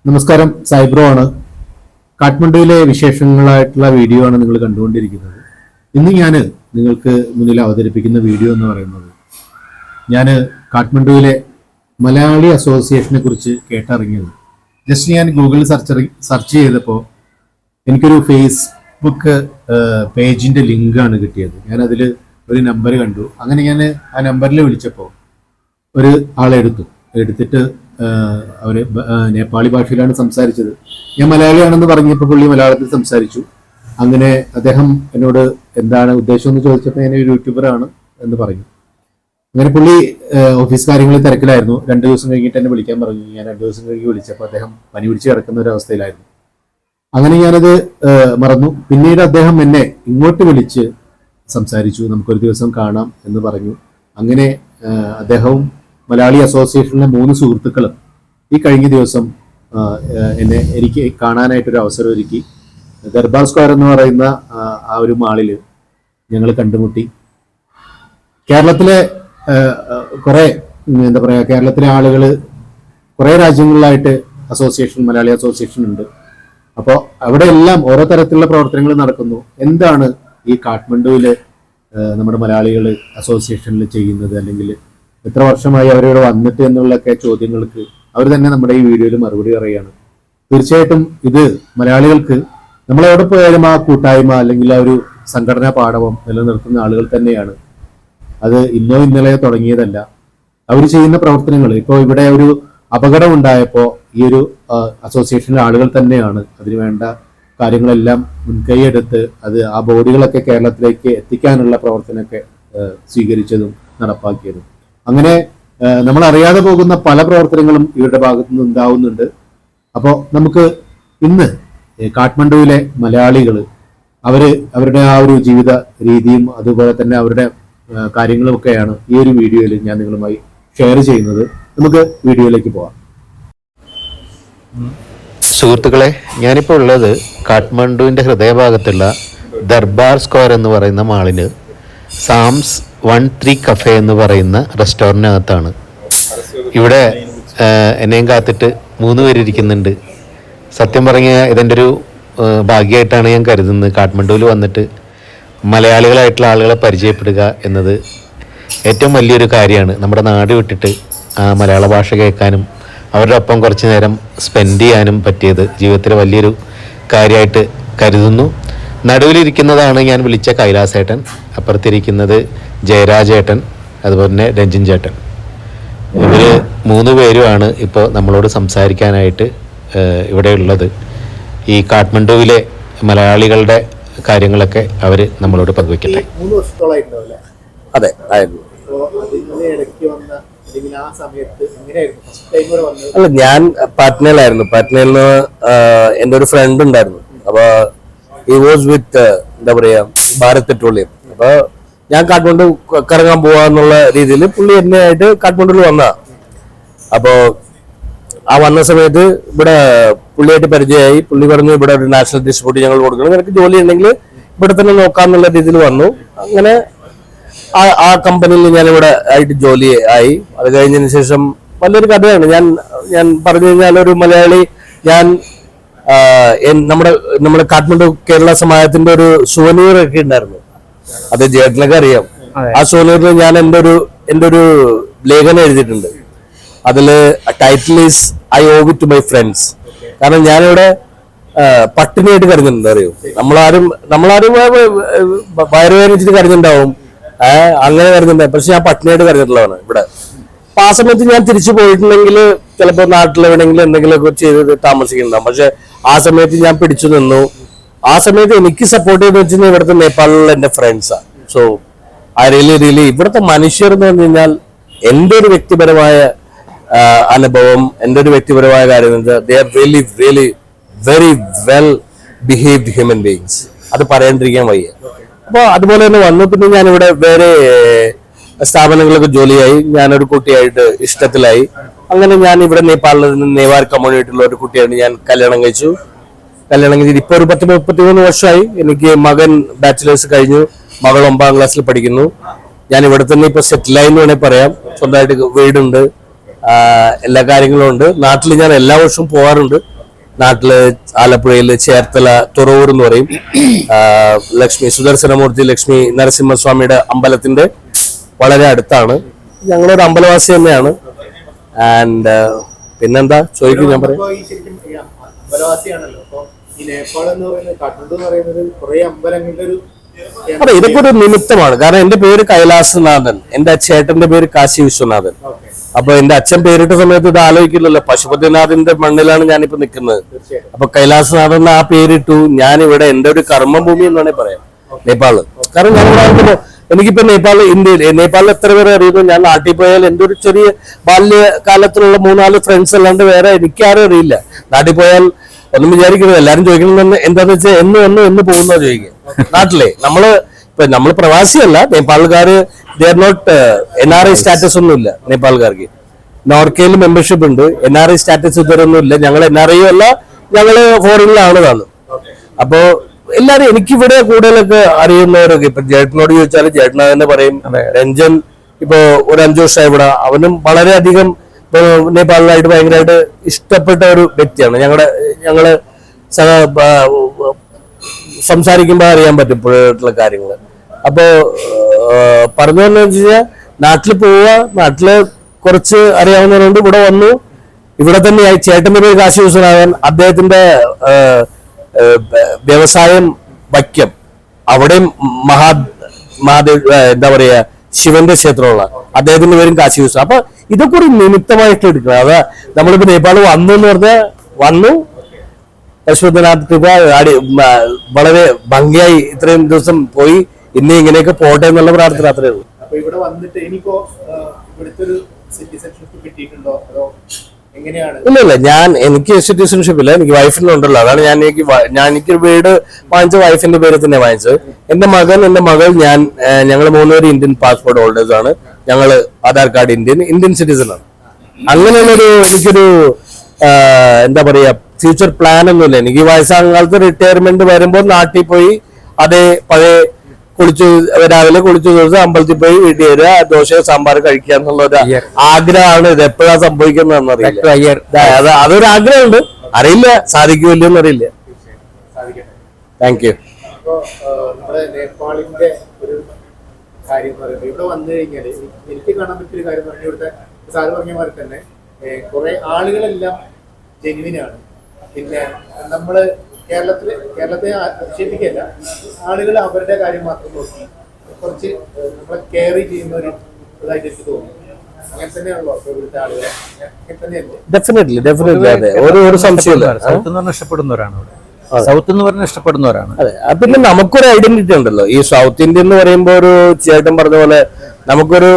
നമസ്കാരം, സൈബ്രോ ആണ്. കാഠ്മണ്ഡുവിലെ വിശേഷങ്ങളായിട്ടുള്ള വീഡിയോ ആണ് നിങ്ങൾ കണ്ടുകൊണ്ടിരിക്കുന്നത്. ഇന്ന് ഞാൻ നിങ്ങൾക്ക് മുന്നിൽ അവതരിപ്പിക്കുന്ന വീഡിയോ എന്ന് പറയുന്നത്, ഞാൻ കാഠ്മണ്ഡുവിലെ മലയാളി അസോസിയേഷനെ കുറിച്ച് കേട്ടറിഞ്ഞത്. ജസ്റ്റ് ഞാൻ ഗൂഗിളിൽ സെർച്ച് ചെയ്തപ്പോൾ എനിക്കൊരു ഫേസ്ബുക്ക് പേജിൻ്റെ ലിങ്കാണ് കിട്ടിയത്. ഞാനതിൽ ഒരു നമ്പർ കണ്ടു. അങ്ങനെ ഞാൻ ആ നമ്പറിൽ വിളിച്ചപ്പോൾ ഒരു ആളെ എടുത്തിട്ട് അവർ നേപ്പാളി ഭാഷയിലാണ് സംസാരിച്ചത്. ഞാൻ മലയാളിയാണെന്ന് പറഞ്ഞപ്പോൾ പുള്ളി മലയാളത്തിൽ സംസാരിച്ചു. അങ്ങനെ അദ്ദേഹം എന്നോട് എന്താണ് ഉദ്ദേശം എന്ന് ചോദിച്ചപ്പോൾ ഞാൻ ഒരു യൂട്യൂബറാണ് എന്ന് പറഞ്ഞു. അങ്ങനെ പുള്ളി ഓഫീസ് കാര്യങ്ങളിൽ തിരക്കിലായിരുന്നു. 2 ദിവസം കഴിഞ്ഞിട്ട് എന്നെ വിളിക്കാൻ പറഞ്ഞു. ഞാൻ 2 ദിവസം കഴിഞ്ഞ് വിളിച്ചപ്പോൾ അദ്ദേഹം പനി പിടിച്ച് കിടക്കുന്ന ഒരു അവസ്ഥയിലായിരുന്നു. അങ്ങനെ ഞാനത് മറന്നു. പിന്നീട് അദ്ദേഹം എന്നെ ഇങ്ങോട്ട് വിളിച്ച് സംസാരിച്ചു. നമുക്കൊരു ദിവസം കാണാം എന്ന് പറഞ്ഞു. അങ്ങനെ അദ്ദേഹവും മലയാളി അസോസിയേഷനിലെ 3 സുഹൃത്തുക്കളും ഈ കഴിഞ്ഞ ദിവസം എനിക്ക് കാണാനായിട്ടൊരു അവസരം ഒരുക്കി. ദർബാർ സ്ക്വയർ എന്ന് പറയുന്ന ആ ഒരു മാളിൽ ഞങ്ങൾ കണ്ടുമുട്ടി. കേരളത്തിലെ കുറേ കേരളത്തിലെ ആളുകൾ കുറേ രാജ്യങ്ങളിലായിട്ട് മലയാളി അസോസിയേഷൻ ഉണ്ട്. അപ്പോൾ അവിടെ എല്ലാം ഓരോ തരത്തിലുള്ള പ്രവർത്തനങ്ങൾ നടക്കുന്നു. എന്താണ് ഈ കാഠ്മണ്ഡുവിൽ നമ്മുടെ മലയാളികൾ അസോസിയേഷനിൽ ചെയ്യുന്നത്, അല്ലെങ്കിൽ എത്ര വർഷമായി അവരിവിടെ വന്നിട്ട് എന്നുള്ളൊക്കെ ചോദ്യങ്ങൾക്ക് അവർ തന്നെ നമ്മുടെ ഈ വീഡിയോയിൽ മറുപടി പറയുകയാണ്. തീർച്ചയായിട്ടും ഇത് മലയാളികൾക്ക് നമ്മളെവിടെ പോയാലും ആ കൂട്ടായ്മ അല്ലെങ്കിൽ ആ ഒരു സംഘടനാ പാടവം നിലനിർത്തുന്ന ആളുകൾ തന്നെയാണ്. അത് ഇന്നോ ഇന്നലെയോ തുടങ്ങിയതല്ല. അവർ ചെയ്യുന്ന പ്രവർത്തനങ്ങൾ, ഇപ്പോൾ ഇവിടെ ഒരു അപകടം ഉണ്ടായപ്പോൾ ഈ ഒരു അസോസിയേഷനിലെ ആളുകൾ തന്നെയാണ് അതിനുവേണ്ട കാര്യങ്ങളെല്ലാം മുൻകൈയെടുത്ത് ആ ബോഡികളൊക്കെ കേരളത്തിലേക്ക് എത്തിക്കാനുള്ള പ്രവർത്തനമൊക്കെ സ്വീകരിച്ചതും നടപ്പാക്കിയതും. അങ്ങനെ നമ്മൾ അറിയാതെ പോകുന്ന പല പ്രവർത്തനങ്ങളും ഇവരുടെ ഭാഗത്തു നിന്ന് ഉണ്ടാവുന്നുണ്ട്. അപ്പോൾ നമുക്ക് ഇന്ന് കാഠ്മണ്ഡുവിലെ മലയാളികൾ അവരുടെ ആ ഒരു ജീവിത രീതിയും അതുപോലെ തന്നെ അവരുടെ കാര്യങ്ങളുമൊക്കെയാണ് ഈ ഒരു വീഡിയോയിൽ ഞാൻ നിങ്ങളുമായി ഷെയർ ചെയ്യുന്നത്. നമുക്ക് വീഡിയോയിലേക്ക് പോവാം. സുഹൃത്തുക്കളെ, ഞാനിപ്പോൾ ഉള്ളത് കാഠ്മണ്ഡുവിൻ്റെ ഹൃദയഭാഗത്തുള്ള ദർബാർ സ്ക്വയർ എന്ന് പറയുന്ന മാളിന് സാംസ് 13 കഫേ എന്ന് പറയുന്ന റെസ്റ്റോറൻറ്റിനകത്താണ്. ഇവിടെ എന്നെയും കാത്തിട്ട് 3 പേരിരിക്കുന്നുണ്ട്. സത്യം പറഞ്ഞാൽ ഇതെൻ്റെ ഒരു ഭാഗ്യമായിട്ടാണ് ഞാൻ കരുതുന്നത്. കാഠ്മണ്ഡുവിൽ വന്നിട്ട് മലയാളികളായിട്ടുള്ള ആളുകളെ പരിചയപ്പെടുക എന്നത് ഏറ്റവും വലിയൊരു കാര്യമാണ്. നമ്മുടെ നാട് വിട്ടിട്ട് മലയാള ഭാഷ കേൾക്കാനും അവരുടെ ഒപ്പം കുറച്ച് നേരം സ്പെൻഡ് ചെയ്യാനും പറ്റിയത് ജീവിതത്തിലെ വലിയൊരു കാര്യമായിട്ട് കരുതുന്നു. നടുവിലിരിക്കുന്നതാണ് ഞാൻ വിളിച്ച കൈലാസേട്ടൻ, അപ്പുറത്തിരിക്കുന്നത് ജയരാജേട്ടൻ, അതുപോലെ തന്നെ രഞ്ജിൻ ചേട്ടൻ. ഇവർ 3 പേരുമാണ് ഇപ്പോൾ നമ്മളോട് സംസാരിക്കാനായിട്ട് ഇവിടെ ഉള്ളത്. ഈ കാഠ്മണ്ഡുവിലെ മലയാളികളുടെ കാര്യങ്ങളൊക്കെ അവർ നമ്മളോട് പങ്കുവയ്ക്കട്ടെ. 3 വർഷത്തോളായിട്ടുണ്ടാവില്ലേ? അതെ, ആയിരുന്നു. അല്ല, ഞാൻ പാറ്റ്നയിലായിരുന്നു. പാറ്റ്നയിൽ നിന്ന് എൻ്റെ ഒരു ഫ്രണ്ട് ഉണ്ടായിരുന്നു. അപ്പൊ ഹി വാസ് വിത്ത് എന്താ പറയാ ഭാരത് പെട്രോളിയം. അപ്പൊ ഞാൻ കാഠ്മണ്ഡു കറങ്ങാൻ പോവാന്നുള്ള രീതിയിൽ പുള്ളി എന്നെ ആയിട്ട് കാഠ്മണ്ഡുവിൽ വന്ന. അപ്പോ ആ വന്ന സമയത്ത് ഇവിടെ പുള്ളിയായിട്ട് പരിചയമായി. പുള്ളി പറഞ്ഞു ഇവിടെ ഒരു നാഷണൽ ഡിസ്ട്രിബ്യൂട്ട് ഞങ്ങൾ കൊടുക്കണം, നിനക്ക് ജോലി ഉണ്ടെങ്കിൽ ഇവിടെ തന്നെ നോക്കാന്നുള്ള രീതിയിൽ വന്നു. അങ്ങനെ ആ കമ്പനിയിൽ ഞാനിവിടെ ആയിട്ട് ജോലി ആയി. അത് കഴിഞ്ഞതിന് ശേഷം നല്ലൊരു കഥയാണ്. ഞാൻ പറഞ്ഞു കഴിഞ്ഞാൽ ഒരു മലയാളി, ഞാൻ നമ്മുടെ കാഠ്മണ്ഡു കേരള സമാജത്തിന്റെ ഒരു സുവനീർ ഒക്കെ ഉണ്ടായിരുന്നു. അത് ജേട്ടനൊക്കെ അറിയാം. ആ സുവനീറിൽ ഞാൻ എൻ്റെ ഒരു ലേഖനം എഴുതിയിട്ടുണ്ട്. അതില് title is I owe it to my friends. കാരണം ഞാനിവിടെ പട്ടിണിയായിട്ട് കരഞ്ഞിട്ടുണ്ട്. അറിയോ, നമ്മളാരും വയറുവേദനിച്ചിട്ട് കരഞ്ഞിട്ടുണ്ടാവും, അങ്ങനെ കരഞ്ഞിട്ടുണ്ടാവും. പക്ഷെ ഞാൻ പട്ടിണിയായിട്ട് കരഞ്ഞിട്ടുള്ളതാണ് ഇവിടെ. അപ്പൊ ആ സമയത്ത് ഞാൻ തിരിച്ചു പോയിട്ടുണ്ടെങ്കിൽ ചിലപ്പോൾ നാട്ടിലെവിടെയെങ്കിലും എന്തെങ്കിലുമൊക്കെ ചെയ്ത് താമസിക്കുന്നുണ്ടാവും. പക്ഷെ ആ സമയത്ത് ഞാൻ പിടിച്ചു നിന്നു. ആ സമയത്ത് എനിക്ക് സപ്പോർട്ട് ചെയ്ത് വെച്ചാൽ ഇവിടുത്തെ നേപ്പാളിലുള്ള എൻ്റെ ഫ്രണ്ട്സാണ്. സോ ഐ റിയലി ഇവിടുത്തെ മനുഷ്യർ എന്ന് പറഞ്ഞു കഴിഞ്ഞാൽ എൻ്റെ ഒരു വ്യക്തിപരമായ അനുഭവം, എൻ്റെ ഒരു വ്യക്തിപരമായ കാര്യം, they are really very well behaved human beings. അത് പറയാണ്ടിരിക്കാൻ വയ്യ. അപ്പോൾ അതുപോലെ തന്നെ വന്നു. പിന്നെ ഞാനിവിടെ വേറെ സ്ഥാപനങ്ങളൊക്കെ ജോലിയായി. ഞാനൊരു കുട്ടിയായിട്ട് ഇഷ്ടത്തിലായി. അങ്ങനെ ഞാൻ ഇവിടെ നേപ്പാളിൽ നിന്ന് നേവാർ കമ്മ്യൂണിറ്റിയിലുള്ള ഒരു കുട്ടിയായിട്ട് ഞാൻ കല്യാണം കഴിച്ചു. ഇപ്പൊ ഒരു 33 വർഷമായി. എനിക്ക് മകൻ ബാച്ചിലേഴ്സ് കഴിഞ്ഞു, മകൾ 9ാം ക്ലാസ്സിൽ പഠിക്കുന്നു. ഞാൻ ഇവിടെ തന്നെ ഇപ്പൊ സെറ്റിലായി എന്ന് വേണമെങ്കിൽ പറയാം. സ്വന്തമായിട്ട് വീടുണ്ട്, എല്ലാ കാര്യങ്ങളും ഉണ്ട്. നാട്ടിൽ ഞാൻ എല്ലാ വർഷവും പോകാറുണ്ട്. നാട്ടില് ആലപ്പുഴയില് ചേർത്തല തുറവൂർ എന്ന് പറയും. ലക്ഷ്മി സുദർശനമൂർത്തി ലക്ഷ്മി നരസിംഹസ്വാമിയുടെ അമ്പലത്തിന്റെ വളരെ അടുത്താണ്. ഞങ്ങളൊരു അമ്പലവാസി തന്നെയാണ്. ആൻഡ് പിന്നെന്താ ചോദിക്കും ഞാൻ പറയാം. അമ്പലവാസിയാണല്ലോ. അപ്പൊ ഈ നേപ്പാൾ എന്ന് പറയുന്നത്, കാഠ്മണ്ഡു എന്ന് പറയുന്നത് കുറെ അമ്പലങ്ങളുടെ ഒരു അതെ, ഇതൊക്കെ ഒരു നിമിത്തമാണ്. കാരണം എന്റെ പേര് കൈലാസനാഥൻ, എന്റെ ചേട്ടന്റെ പേര് കാശി വിശ്വനാഥൻ. അപ്പൊ എന്റെ അച്ഛൻ പേരിട്ട സമയത്ത് ഇത് ആലോചിക്കില്ലല്ലോ, പശുപതിനാഥിന്റെ മണ്ണിലാണ് ഞാനിപ്പോ നിൽക്കുന്നത്. അപ്പൊ കൈലാസനാഥൻ ആ പേരിട്ടു. ഞാൻ ഇവിടെ എന്റെ ഒരു കർമ്മഭൂമി എന്ന് വേണമെങ്കിൽ പറയാം നേപ്പാള്. കാരണം ഞങ്ങൾ എനിക്കിപ്പോ നേപ്പാളിൽ എത്ര പേരെ അറിയുന്നു. ഞാൻ നാട്ടിൽ പോയാൽ എന്റെ ഒരു ചെറിയ ബാല്യകാലത്തിലുള്ള 3-4 ഫ്രണ്ട്സ് അല്ലാണ്ട് വേറെ എനിക്കാരും അറിയില്ല. നാട്ടിൽ പോയാൽ ഒന്നും വിചാരിക്കുന്നത്, എല്ലാരും ചോദിക്കുന്നത് എന്താന്ന് വെച്ചാൽ എന്ന് പോകുന്നോ ചോദിക്കുക. നാട്ടിലെ നമ്മള് പ്രവാസിയല്ല, നേപ്പാളുകാര് they are not NRI status ഒന്നുമില്ല നേപ്പാളുകാർക്ക്. നോർക്കയിൽ മെമ്പർഷിപ്പ് ഉണ്ട്, NRI സ്റ്റാറ്റസ് ഇതുവരൊന്നും ഇല്ല. ഞങ്ങൾ NRI അല്ല, ഞങ്ങള് ഫോറിനിലാണ് താനും. അപ്പോ എല്ലാരും എനിക്കിവിടെ കൂടുതലൊക്കെ അറിയുന്നവരൊക്കെ ഇപ്പൊ ചേട്ടനോട് ചോദിച്ചാൽ ചേട്ടന തന്നെ പറയും. രഞ്ജൻ ഇപ്പൊ ഒരു 5 വർഷമായി ഇവിടെ, അവനും വളരെയധികം നേപ്പാളിലായിട്ട് ഭയങ്കരമായിട്ട് ഇഷ്ടപ്പെട്ട ഒരു വ്യക്തിയാണ്. ഞങ്ങള് സംസാരിക്കുമ്പോൾ അറിയാൻ പറ്റും ഇപ്പോഴുള്ള കാര്യങ്ങൾ. അപ്പോ പറഞ്ഞതെന്ന് വെച്ച് കഴിഞ്ഞാൽ നാട്ടിൽ പോവുക, നാട്ടില് കുറച്ച് അറിയാവുന്നവരുണ്ട്, ഇവിടെ വന്നു. ഇവിടെ തന്നെയായി ചേട്ടന്റെ പേര് കാശി വിശ്വനാഥൻ, അദ്ദേഹത്തിന്റെ വ്യവസായം വൈക്കം, അവിടെയും മഹാദേവ് എന്താ പറയാ ശിവന്റെ ക്ഷേത്രമുള്ള അദ്ദേഹത്തിന്റെ പേരും കാശി വിശ്വനാഥൻ. അപ്പൊ ഇതൊക്കെ ഒരു നിമിത്തമായിട്ട് എടുക്കണം. അതാ നമ്മളിപ്പോ നേപ്പാൾ വന്നു എന്ന് പറഞ്ഞാൽ വന്നു, പശുപതിനാഥ് കൃപ വളരെ ഭംഗിയായി ഇത്രയും ദിവസം പോയി, ഇനി ഇങ്ങനെയൊക്കെ പോട്ടെ എന്നുള്ള പ്രാർത്ഥന അത്രേ ഉള്ളൂ. അപ്പൊ ഇവിടെ വന്നിട്ട് ഇനിയിപ്പോ ഇവിടുത്തെ ഒരു സിറ്റിസൺഷിപ്പ് കിട്ടിയിട്ടുണ്ടോ അതോ എങ്ങനെയാണ്? ഇല്ല, എനിക്ക് സിറ്റിസൺഷിപ്പ് ഇല്ല, എനിക്ക് വൈഫിനുണ്ടല്ലോ. അതാണ് എനിക്ക് വീട് വാങ്ങിച്ച വൈഫിന്റെ പേര് തന്നെ വാങ്ങിച്ചത്. എന്റെ മകൾ ഞങ്ങൾ 3 പേര് ഇന്ത്യൻ പാസ്പോർട്ട് ഹോൾഡേഴ്സ് ആണ്. ഞങ്ങള് ആധാർ കാർഡ് ഇന്ത്യൻ സിറ്റിസൺ ആണ്. അങ്ങനെയുള്ളൊരു എനിക്കൊരു എന്താ പറയാ ഫ്യൂച്ചർ പ്ലാൻ ഒന്നുമില്ല. എനിക്ക് വയസ്സാം കാലത്ത് റിട്ടയർമെന്റ് വരുമ്പോൾ നാട്ടിൽ പോയി അതേ പഴയ രാവിലെ കുളിച്ചു ദിവസം അമ്പലത്തിൽ പോയി വീട്ടിൽ വരിക, ദോശ സാമ്പാർ കഴിക്കുക എന്നുള്ള ഒരു ആഗ്രഹമാണ്. ഇത് എപ്പോഴാ സംഭവിക്കുന്നതെന്ന് അറിയില്ല. അതൊരു ആഗ്രഹമുണ്ട്, അറിയില്ല സാധിക്കുമല്ലോന്ന് അറിയില്ല. Thank you. അപ്പോ നമ്മുടെ നേപ്പാളിന്റെ ഒരു കാര്യം പറയുമ്പോൾ ഇവിടെ വന്നു കഴിഞ്ഞാല് എനിക്ക് കാണാൻ പറ്റിയൊരു കാര്യം എന്ന് പറഞ്ഞാൽ ഇവിടുത്തെ സാറ് പറഞ്ഞ മാതിരി തന്നെ കുറെ ആളുകളെല്ലാം ജെനുവിനാണ്. പിന്നെ നമ്മള് കേരളത്തെ ആക്ഷേപിക്കല്ല, ആളുകൾ അവരുടെ കാര്യം മാത്രം നോക്കി കുറച്ച് നമ്മളെ കെയർ ചെയ്യുന്ന ഒരു ഇതായിട്ട് എനിക്ക് തോന്നുന്നു. അങ്ങനെ തന്നെയാണല്ലോ ഇവിടുത്തെ ആളുകൾ, അങ്ങനെ തന്നെയല്ലേ? ഡെഫിനറ്റ്ലി അതെ, ഒരു സംശയമില്ല. സൗത്ത് എന്ന് പറഞ്ഞാൽ ഇഷ്ടപ്പെടുന്നവരാണ് ഇവിടെ. സൗത്ത് എന്ന് പറഞ്ഞാൽ ഇഷ്ടപ്പെടുന്നവരാണ്. അതെ, പിന്നെ നമുക്കൊരു ഐഡന്റിറ്റി ഉണ്ടല്ലോ. ഈ സൗത്ത് ഇന്ത്യ എന്ന് പറയുമ്പോൾ ഒരു ചേട്ടൻ പറഞ്ഞ പോലെ നമുക്കൊരു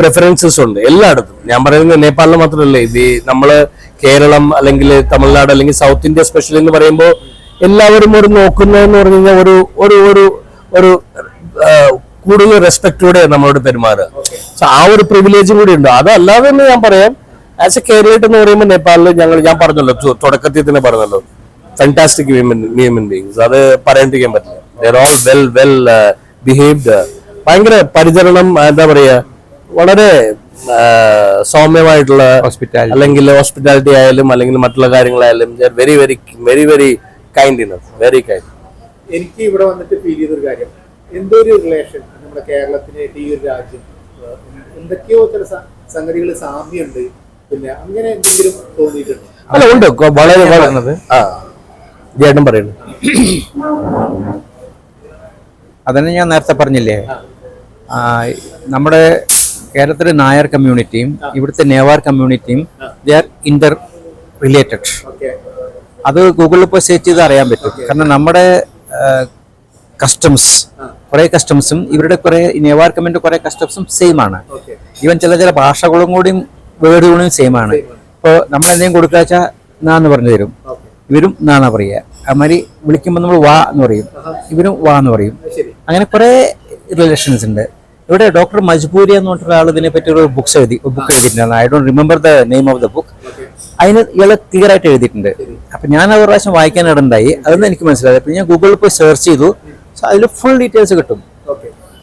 പ്രിഫറൻസസ് ഉണ്ട് എല്ലായിടത്തും. ഞാൻ പറയുന്നത് നേപ്പാളിൽ മാത്രമല്ല, ഇത് നമ്മള് കേരളം അല്ലെങ്കിൽ തമിഴ്നാട് അല്ലെങ്കിൽ സൗത്ത് ഇന്ത്യ സ്പെഷ്യൽ എന്ന് പറയുമ്പോൾ എല്ലാവരും ഒരു നോക്കുന്നതെന്ന് പറഞ്ഞു കഴിഞ്ഞാൽ ഒരു കൂടുതൽ റെസ്പെക്റ്റോടെ നമ്മളോട് പെരുമാറുക. സോ ആ ഒരു പ്രിവിലേജും കൂടി ഉണ്ട്. അതല്ലാതെ തന്നെ ഞാൻ പറയാം, ആസ് എ കേരളീറ്റ് എന്ന് പറയുമ്പോൾ നേപ്പാളിൽ ഞാൻ പറഞ്ഞല്ലോ, തുടക്കത്തിൽ തന്നെ പറഞ്ഞല്ലോ, ഫാന്റാസ്റ്റിക് ഹ്യൂമൻ ബീങ്സ്. അത് പറയാണ്ടിരിക്കാൻ പറ്റില്ല. There all well behaved. ഭയങ്കര പരിചരണം, എന്താ പറയാ, വളരെ സൗമ്യമായിട്ടുള്ള അല്ലെങ്കിൽ ഹോസ്പിറ്റാലിറ്റി ആയാലും അല്ലെങ്കിൽ മറ്റുള്ള കാര്യങ്ങളായാലും very very very very kindness, very kind. എനിക്ക് ഇവിടെ വന്നിട്ട് ഫീൽ ചെയ്തൊരു കാര്യം, എന്തോ ഒരു റിലേഷൻ നമ്മുടെ കേരളത്തിനായിട്ട് ഈ ഒരു രാജ്യം എന്തൊക്കെയോ ചില സംഗതികൾ സാമ്യമുണ്ട്. പിന്നെ അങ്ങനെ എന്തെങ്കിലും തോന്നിയിട്ടുണ്ടോ? അല്ല, ഉണ്ട്, വളരെ വളരെ. ചേട്ടൻ പറയുന്നു. അതന്നെ ഞാൻ നേരത്തെ പറഞ്ഞില്ലേ, നമ്മുടെ കേരളത്തിലെ നായർ കമ്മ്യൂണിറ്റിയും ഇവിടുത്തെ നേവാർ കമ്മ്യൂണിറ്റിയും ദേ ആർ ഇന്റർ റിലേറ്റഡ്. അത് ഗൂഗിളിൽ പോയി സെർച്ച് ചെയ്ത് അറിയാൻ പറ്റും. കാരണം നമ്മുടെ കസ്റ്റംസ്, കുറെ കസ്റ്റംസും ഇവരുടെ കുറെ നേവാർ കമ്മ്യൂണിറ്റി കുറെ കസ്റ്റംസും സെയിം ആണ്. ഈവൻ ചില ഭാഷകളും കൂടിയും വേർഡുകളും സെയിം ആണ്. ഇപ്പോൾ നമ്മൾ എന്തെങ്കിലും കൊടുക്കുക വെച്ചാൽ നാന്ന് പറഞ്ഞു തരും, ഇവരും നാന്നാ പറയുക. അതുമാതിരി വിളിക്കുമ്പോൾ നമ്മൾ വാ എന്ന് പറയും, ഇവരും വാ എന്ന് പറയും. അങ്ങനെ കുറെ റിലേഷൻസ് ഉണ്ട്. ഇവിടെ ഡോക്ടർ മജ്ബൂരി എന്ന് പറഞ്ഞിട്ടുള്ള ആൾ ഇതിനെപ്പറ്റി ഒരു ബുക്ക് എഴുതിയിട്ടുണ്ടായിരുന്നു. I don't remember the name of the book. അതിന് ഇയാള് ക്ലിയർ ആയിട്ട് എഴുതിയിട്ടുണ്ട്. അപ്പൊ ഞാൻ ഒരു പ്രാവശ്യം വായിക്കാൻ ഇടണ്ടായി, അതൊന്നും എനിക്ക് മനസ്സിലായി. പിന്നെ ഞാൻ ഗൂഗിളിൽ പോയി സെർച്ച് ചെയ്തു, അതിൽ ഫുൾ ഡീറ്റെയിൽസ് കിട്ടും.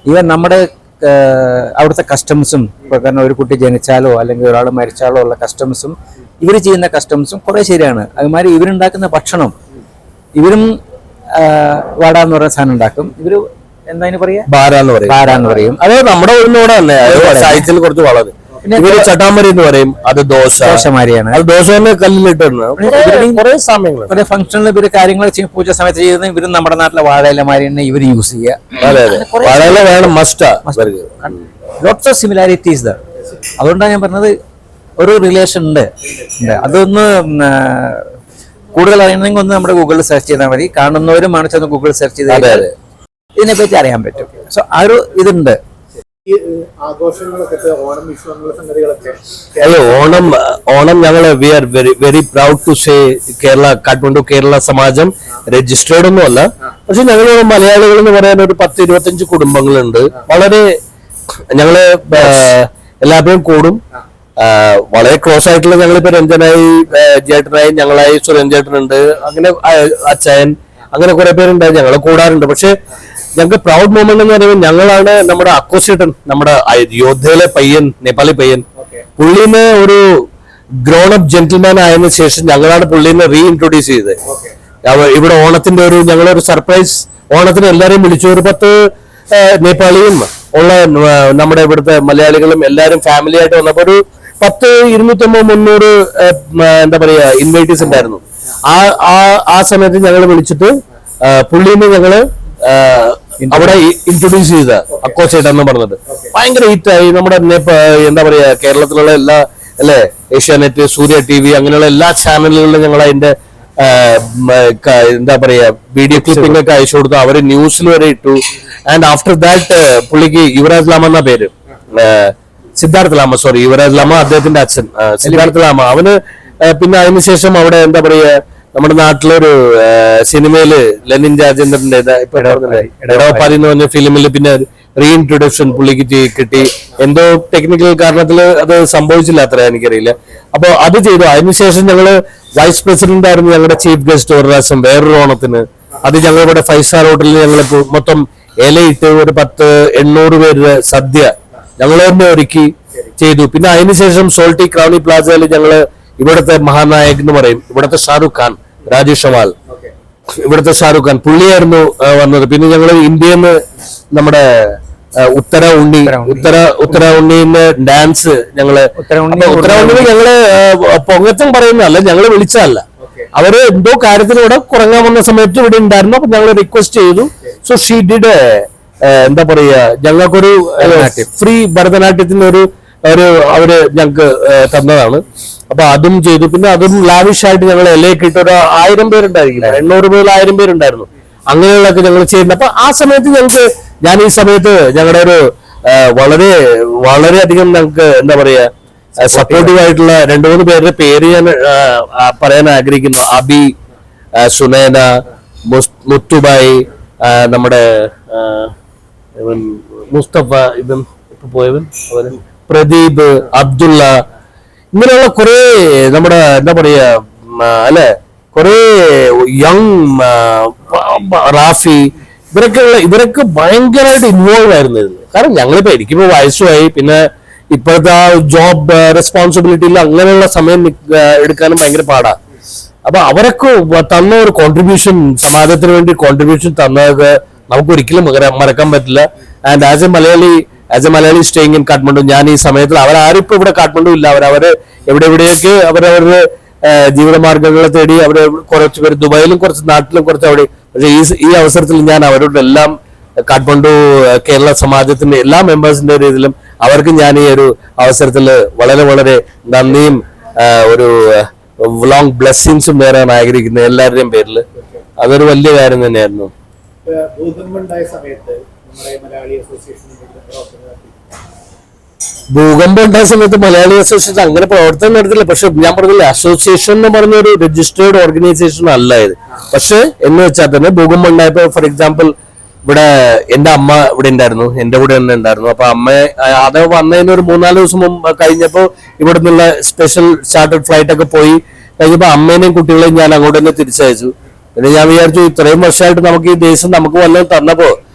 ഈവൻ നമ്മുടെ അവിടുത്തെ കസ്റ്റംസും, കാരണം ഒരു കുട്ടി ജനിച്ചാലോ അല്ലെങ്കിൽ ഒരാൾ മരിച്ചാലോ ഉള്ള കസ്റ്റംസും ഇവർ ചെയ്യുന്ന കസ്റ്റംസും കുറെ ശരിയാണ്. അതുമാതിരി ഇവരുണ്ടാക്കുന്ന ഭക്ഷണം ഇവരും വട എന്ന് പറയുന്ന സാധനം ഉണ്ടാക്കും. ഇവര് എന്താ പറയാ, ബാരാന്ന് പറയും. പാരാന്ന് പറയും. അത് നമ്മുടെ ഉള്ളിലൂടെ തന്നെ സാഹിത്യത്തിൽ കുറച്ച് വളരെ. ഇവര് ചട്ടാമരി എന്ന് പറയും, അത് ദോശമാരിയാണ്. അത് ദോശ തന്നെ കല്ലിലിട്ടിരുന്നു. കുറെ സമയങ്ങൾ കുറെ ഫംഗ്ഷനിൽ ഇവര് കാര്യങ്ങൾ പൂജ സമയത്ത് ചെയ്യുന്നത് ഇവരും നമ്മുടെ നാട്ടിലെ വാഴയിലമാരി തന്നെ ഇവർ യൂസ് ചെയ്യുക. അതെ അതെ, വാഴയില വേണം, മസ്റ്റാ. Lots of similarities there. അതുകൊണ്ടാണ് ഞാൻ പറഞ്ഞത് ഒരു റിലേഷൻ ഉണ്ട്. അതൊന്ന് കൂടുതൽ അറിയണമെങ്കിൽ ഒന്ന് നമ്മുടെ ഗൂഗിളിൽ സെർച്ച് ചെയ്താൽ മതി. കാണുന്നവരും മറിച്ചൊന്ന് ഗൂഗിളിൽ സെർച്ച് ചെയ്താൽ ഇതിനെപ്പറ്റി അറിയാൻ പറ്റും. സോ ആ ഒരു ഇതുണ്ട്. ഓണം ഞങ്ങള് we are very proud to say Kerala Kathmandu Kerala Samajam registered ഒന്നും അല്ല. പക്ഷെ ഞങ്ങൾ മലയാളികൾ എന്ന് പറയാൻ ഒരു 10-25 കുടുംബങ്ങളുണ്ട്. വളരെ ഞങ്ങള് എല്ലാവരും കൂടും. വളരെ ക്ലോസ് ആയിട്ടുള്ള ഞങ്ങളിപ്പോ രഞ്ജനായി, ജേട്ടനായി, ഞങ്ങളായി സുരൻ ചേട്ടനുണ്ട്, അങ്ങനെ അച്ചായൻ, അങ്ങനെ കുറെ പേരുണ്ട്. ഞങ്ങൾ കൂടാറുണ്ട്. പക്ഷെ ഞങ്ങൾക്ക് പ്രൗഡ് മൊമെന്റ് എന്ന് പറയുമ്പോൾ ഞങ്ങളാണ് നമ്മുടെ അക്കോസേട്ടൻ, നമ്മുടെ അയോധ്യയിലെ പയ്യൻ, നേപ്പാളി പയ്യൻ. പുള്ളീനെ ഒരു ഗ്രോൺ അപ്പ് ജെന്റിൽമാൻ ആയതിനു ശേഷം ഞങ്ങളാണ് പുള്ളീനെ റീഇൻട്രൊഡ്യൂസ് ചെയ്തത്. ഇവിടെ ഓണത്തിന്റെ ഞങ്ങളൊരു സർപ്രൈസ് ഓണത്തിന് എല്ലാരെയും വിളിച്ചു. ഒരു 10 നേപ്പാളിയും ഉള്ള നമ്മുടെ ഇവിടുത്തെ മലയാളികളും എല്ലാരും ഫാമിലി ആയിട്ട് വന്നപ്പോ ഒരു 250-300 എന്താ പറയാ ഇൻവൈറ്റീസ് ഉണ്ടായിരുന്നു. ആ സമയത്ത് ഞങ്ങൾ വിളിച്ചിട്ട് പുള്ളീനെ ഞങ്ങള് അവിടെ ഇൻട്രൊഡ്യൂസ് ചെയ്ത അക്കോസേട്ടൻ എന്ന് പറഞ്ഞിട്ട് ഭയങ്കര ഹിറ്റായി. നമ്മുടെ എന്താ പറയാ കേരളത്തിലുള്ള എല്ലാ അല്ലെ ഏഷ്യാനെറ്റ്, സൂര്യ TV അങ്ങനെയുള്ള എല്ലാ ചാനലുകളിലും ഞങ്ങൾ അതിന്റെ എന്താ പറയാ വീഡിയോ ക്ലിപ്പിംഗ് ഒക്കെ അയച്ചു കൊടുത്തു. അവര് ന്യൂസിൽ വരെ ഇട്ടു. ആൻഡ് ആഫ്റ്റർ ദാറ്റ് പുള്ളിക്ക് യുവരാജ് ലാമ എന്ന പേര്, സിദ്ധാർത്ഥ ലാമ, സോറി യുവരാജ് ലാമ അദ്ദേഹത്തിന്റെ അച്ഛൻ സിദ്ധാർത്ഥ ലാമ. അവന് പിന്നെ അതിനുശേഷം അവിടെ എന്താ പറയാ നമ്മുടെ നാട്ടിലൊരു സിനിമയില് ലെനിൻ രാജേന്ദ്രന്റെ ഇടവപ്പാതി എന്ന് പറഞ്ഞ ഫിലിമിൽ പിന്നെ റീഇൻട്രൊഡക്ഷൻ പുള്ളിക്ക് കിട്ടി. എന്തോ ടെക്നിക്കൽ കാരണത്തിൽ അത് സംഭവിച്ചില്ല, അത്ര എനിക്കറിയില്ല. അപ്പൊ അത് ചെയ്തു. അതിനുശേഷം ഞങ്ങള് വൈസ് പ്രസിഡന്റ് ആയിരുന്നു ഞങ്ങളുടെ ചീഫ് ഗസ്റ്റ് ഒരു പ്രാവശ്യം വേറൊരു ഓണത്തിന്. അത് ഞങ്ങളിവിടെ 5-star ഹോട്ടലിൽ ഞങ്ങൾ മൊത്തം ഇലയിട്ട് ഒരു 800 പേരുടെ സദ്യ ഞങ്ങൾ തന്നെ ഒരുക്കി ചെയ്തു. പിന്നെ അതിനുശേഷം സോൾട്ടി ക്രൗണി പ്ലാസയിൽ ഞങ്ങള് ഇവിടുത്തെ മഹാനായക് എന്ന് പറയും, ഇവിടുത്തെ ഷാറുഖ് ഖാൻ, രാജേഷ് ഷവാൽ, ഇവിടുത്തെ ഷാറുഖ് ഖാൻ പുള്ളിയായിരുന്നു വന്നത്. പിന്നെ ഞങ്ങള് ഇന്ത്യയിൽ നിന്ന് നമ്മുടെ ഉത്തര ഉണ്ണീന്റെ ഡാൻസ് ഞങ്ങള് ഉണ്ണി ഞങ്ങള് പൊങ്ങച്ചം പറയുന്നതല്ല, ഞങ്ങള് വിളിച്ചതല്ല. അവര് എന്തോ കാര്യത്തിലൂടെ കുറങ്ങാൻ വന്ന സമയത്ത് ഇവിടെ ഉണ്ടായിരുന്നു. അപ്പൊ ഞങ്ങൾ റിക്വസ്റ്റ് ചെയ്തു. സോ ഷീ ഡിഡ് എന്താ പറയാ ഞങ്ങൾക്കൊരു ഫ്രീ ഭരതനാട്യത്തിന് ഒരു അവര് ഞങ്ങക്ക് തന്നതാണ്. അപ്പൊ അതും ചെയ്തു. പിന്നെ അതും ലാവിഷായിട്ട് ഞങ്ങൾ ഇലയൊക്കെ ഇട്ട് ഒരു 1000 പേരുണ്ടായിരിക്കില്ല, 800 മുതൽ 1000 പേരുണ്ടായിരുന്നു. അങ്ങനെയുള്ളതൊക്കെ ഞങ്ങൾ ചെയ്യുന്നത്. അപ്പൊ ആ സമയത്ത് ഞാൻ ഈ സമയത്ത് ഞങ്ങളുടെ ഒരു വളരെയധികം ഞങ്ങൾക്ക് എന്താ പറയാ സപ്പോർട്ടീവ് ആയിട്ടുള്ള 2-3 പേരുടെ പേര് ഞാൻ പറയാൻ ആഗ്രഹിക്കുന്നു. അബി, സുനേന, മുത്തുബായി, നമ്മുടെ മുസ്തഫ, ഇവൻ ഇപ്പൊ പോയവൻ, പ്രദീപ്, അബ്ദുള്ള, ഇങ്ങനെയുള്ള കുറെ നമ്മുടെ എന്താ പറയാ അല്ലെ കുറെ യങ് റാഫി, ഇവരൊക്കെ ഭയങ്കരമായിട്ട് ഇൻവോൾവ് ആയിരുന്നു ഇതിൽ. കാരണം ഞങ്ങളിപ്പോ എനിക്കിപ്പോ വയസ്സുമായി, പിന്നെ ഇപ്പോഴത്തെ ആ ജോബ് റെസ്പോൺസിബിലിറ്റിയിൽ അങ്ങനെയുള്ള സമയം എടുക്കാനും ഭയങ്കര പാടാ. അപ്പൊ അവരൊക്കെ തന്ന ഒരു കോൺട്രിബ്യൂഷൻ, സമാജത്തിന് വേണ്ടി കോൺട്രിബ്യൂഷൻ തന്നത് നമുക്ക് ഒരിക്കലും മറക്കാൻ പറ്റില്ല. And as A Malayali staying in Kathmandu, ഞാൻ ഈ സമയത്തിൽ അവരാരും ഇപ്പൊ ഇവിടെ കാഠ്മണ്ഡു ഇല്ല, അവര് എവിടെയൊക്കെ അവരവരുടെ ജീവിതമാർഗങ്ങളെ തേടി അവര് കുറച്ച് പേര് ദുബായിലും കുറച്ച് നാട്ടിലും കുറച്ച് അവിടെ. പക്ഷെ ഈ അവസരത്തിൽ ഞാൻ അവരോട് എല്ലാം കാഠ്മണ്ഡു കേരള സമാജത്തിന്റെ എല്ലാ മെമ്പേഴ്സിന്റെ രീതിയിലും അവർക്ക് ഞാൻ ഈ ഒരു അവസരത്തിൽ വളരെ വളരെ നന്ദിയും ഒരു ലോങ് ബ്ലെസ്സിങ്സും നേരാൻ ആഗ്രഹിക്കുന്നത് എല്ലാവരുടെയും പേരിൽ. അതൊരു വലിയ കാര്യം തന്നെയായിരുന്നു. ഭൂകമ്പം ഉണ്ടായ സമയത്ത് മലയാളി അസോസിയേഷൻ അങ്ങനെ പ്രവർത്തനം നടത്തില്ല. പക്ഷെ ഞാൻ പറഞ്ഞില്ല, അസോസിയേഷൻ എന്ന് പറഞ്ഞ ഒരു രജിസ്റ്റേർഡ് ഓർഗനൈസേഷൻ അല്ല ഇത്. പക്ഷെ എന്ന് വെച്ചാൽ തന്നെ ഭൂകമ്പം ഉണ്ടായപ്പോ ഫോർ എക്സാമ്പിൾ ഇവിടെ എന്റെ അമ്മ ഇവിടെ ഉണ്ടായിരുന്നു, എന്റെ കൂടെ തന്നെ ഉണ്ടായിരുന്നു. അപ്പൊ അത് വന്നതിന് ഒരു 3-4 ദിവസം മുമ്പ് കഴിഞ്ഞപ്പോ ഇവിടെ നിന്നുള്ള സ്പെഷ്യൽ ചാർട്ടേഡ് ഫ്ലൈറ്റ് ഒക്കെ പോയി കഴിഞ്ഞപ്പോ അമ്മേനെയും കുട്ടികളെയും ഞാൻ അങ്ങോട്ട് തന്നെ തിരിച്ചയച്ചു. പിന്നെ ഞാൻ വിചാരിച്ചു ഇത്രയും വർഷമായിട്ട് നമുക്ക് ഈ ദേശം നമുക്ക് വല്ലതും തന്നപ്പോ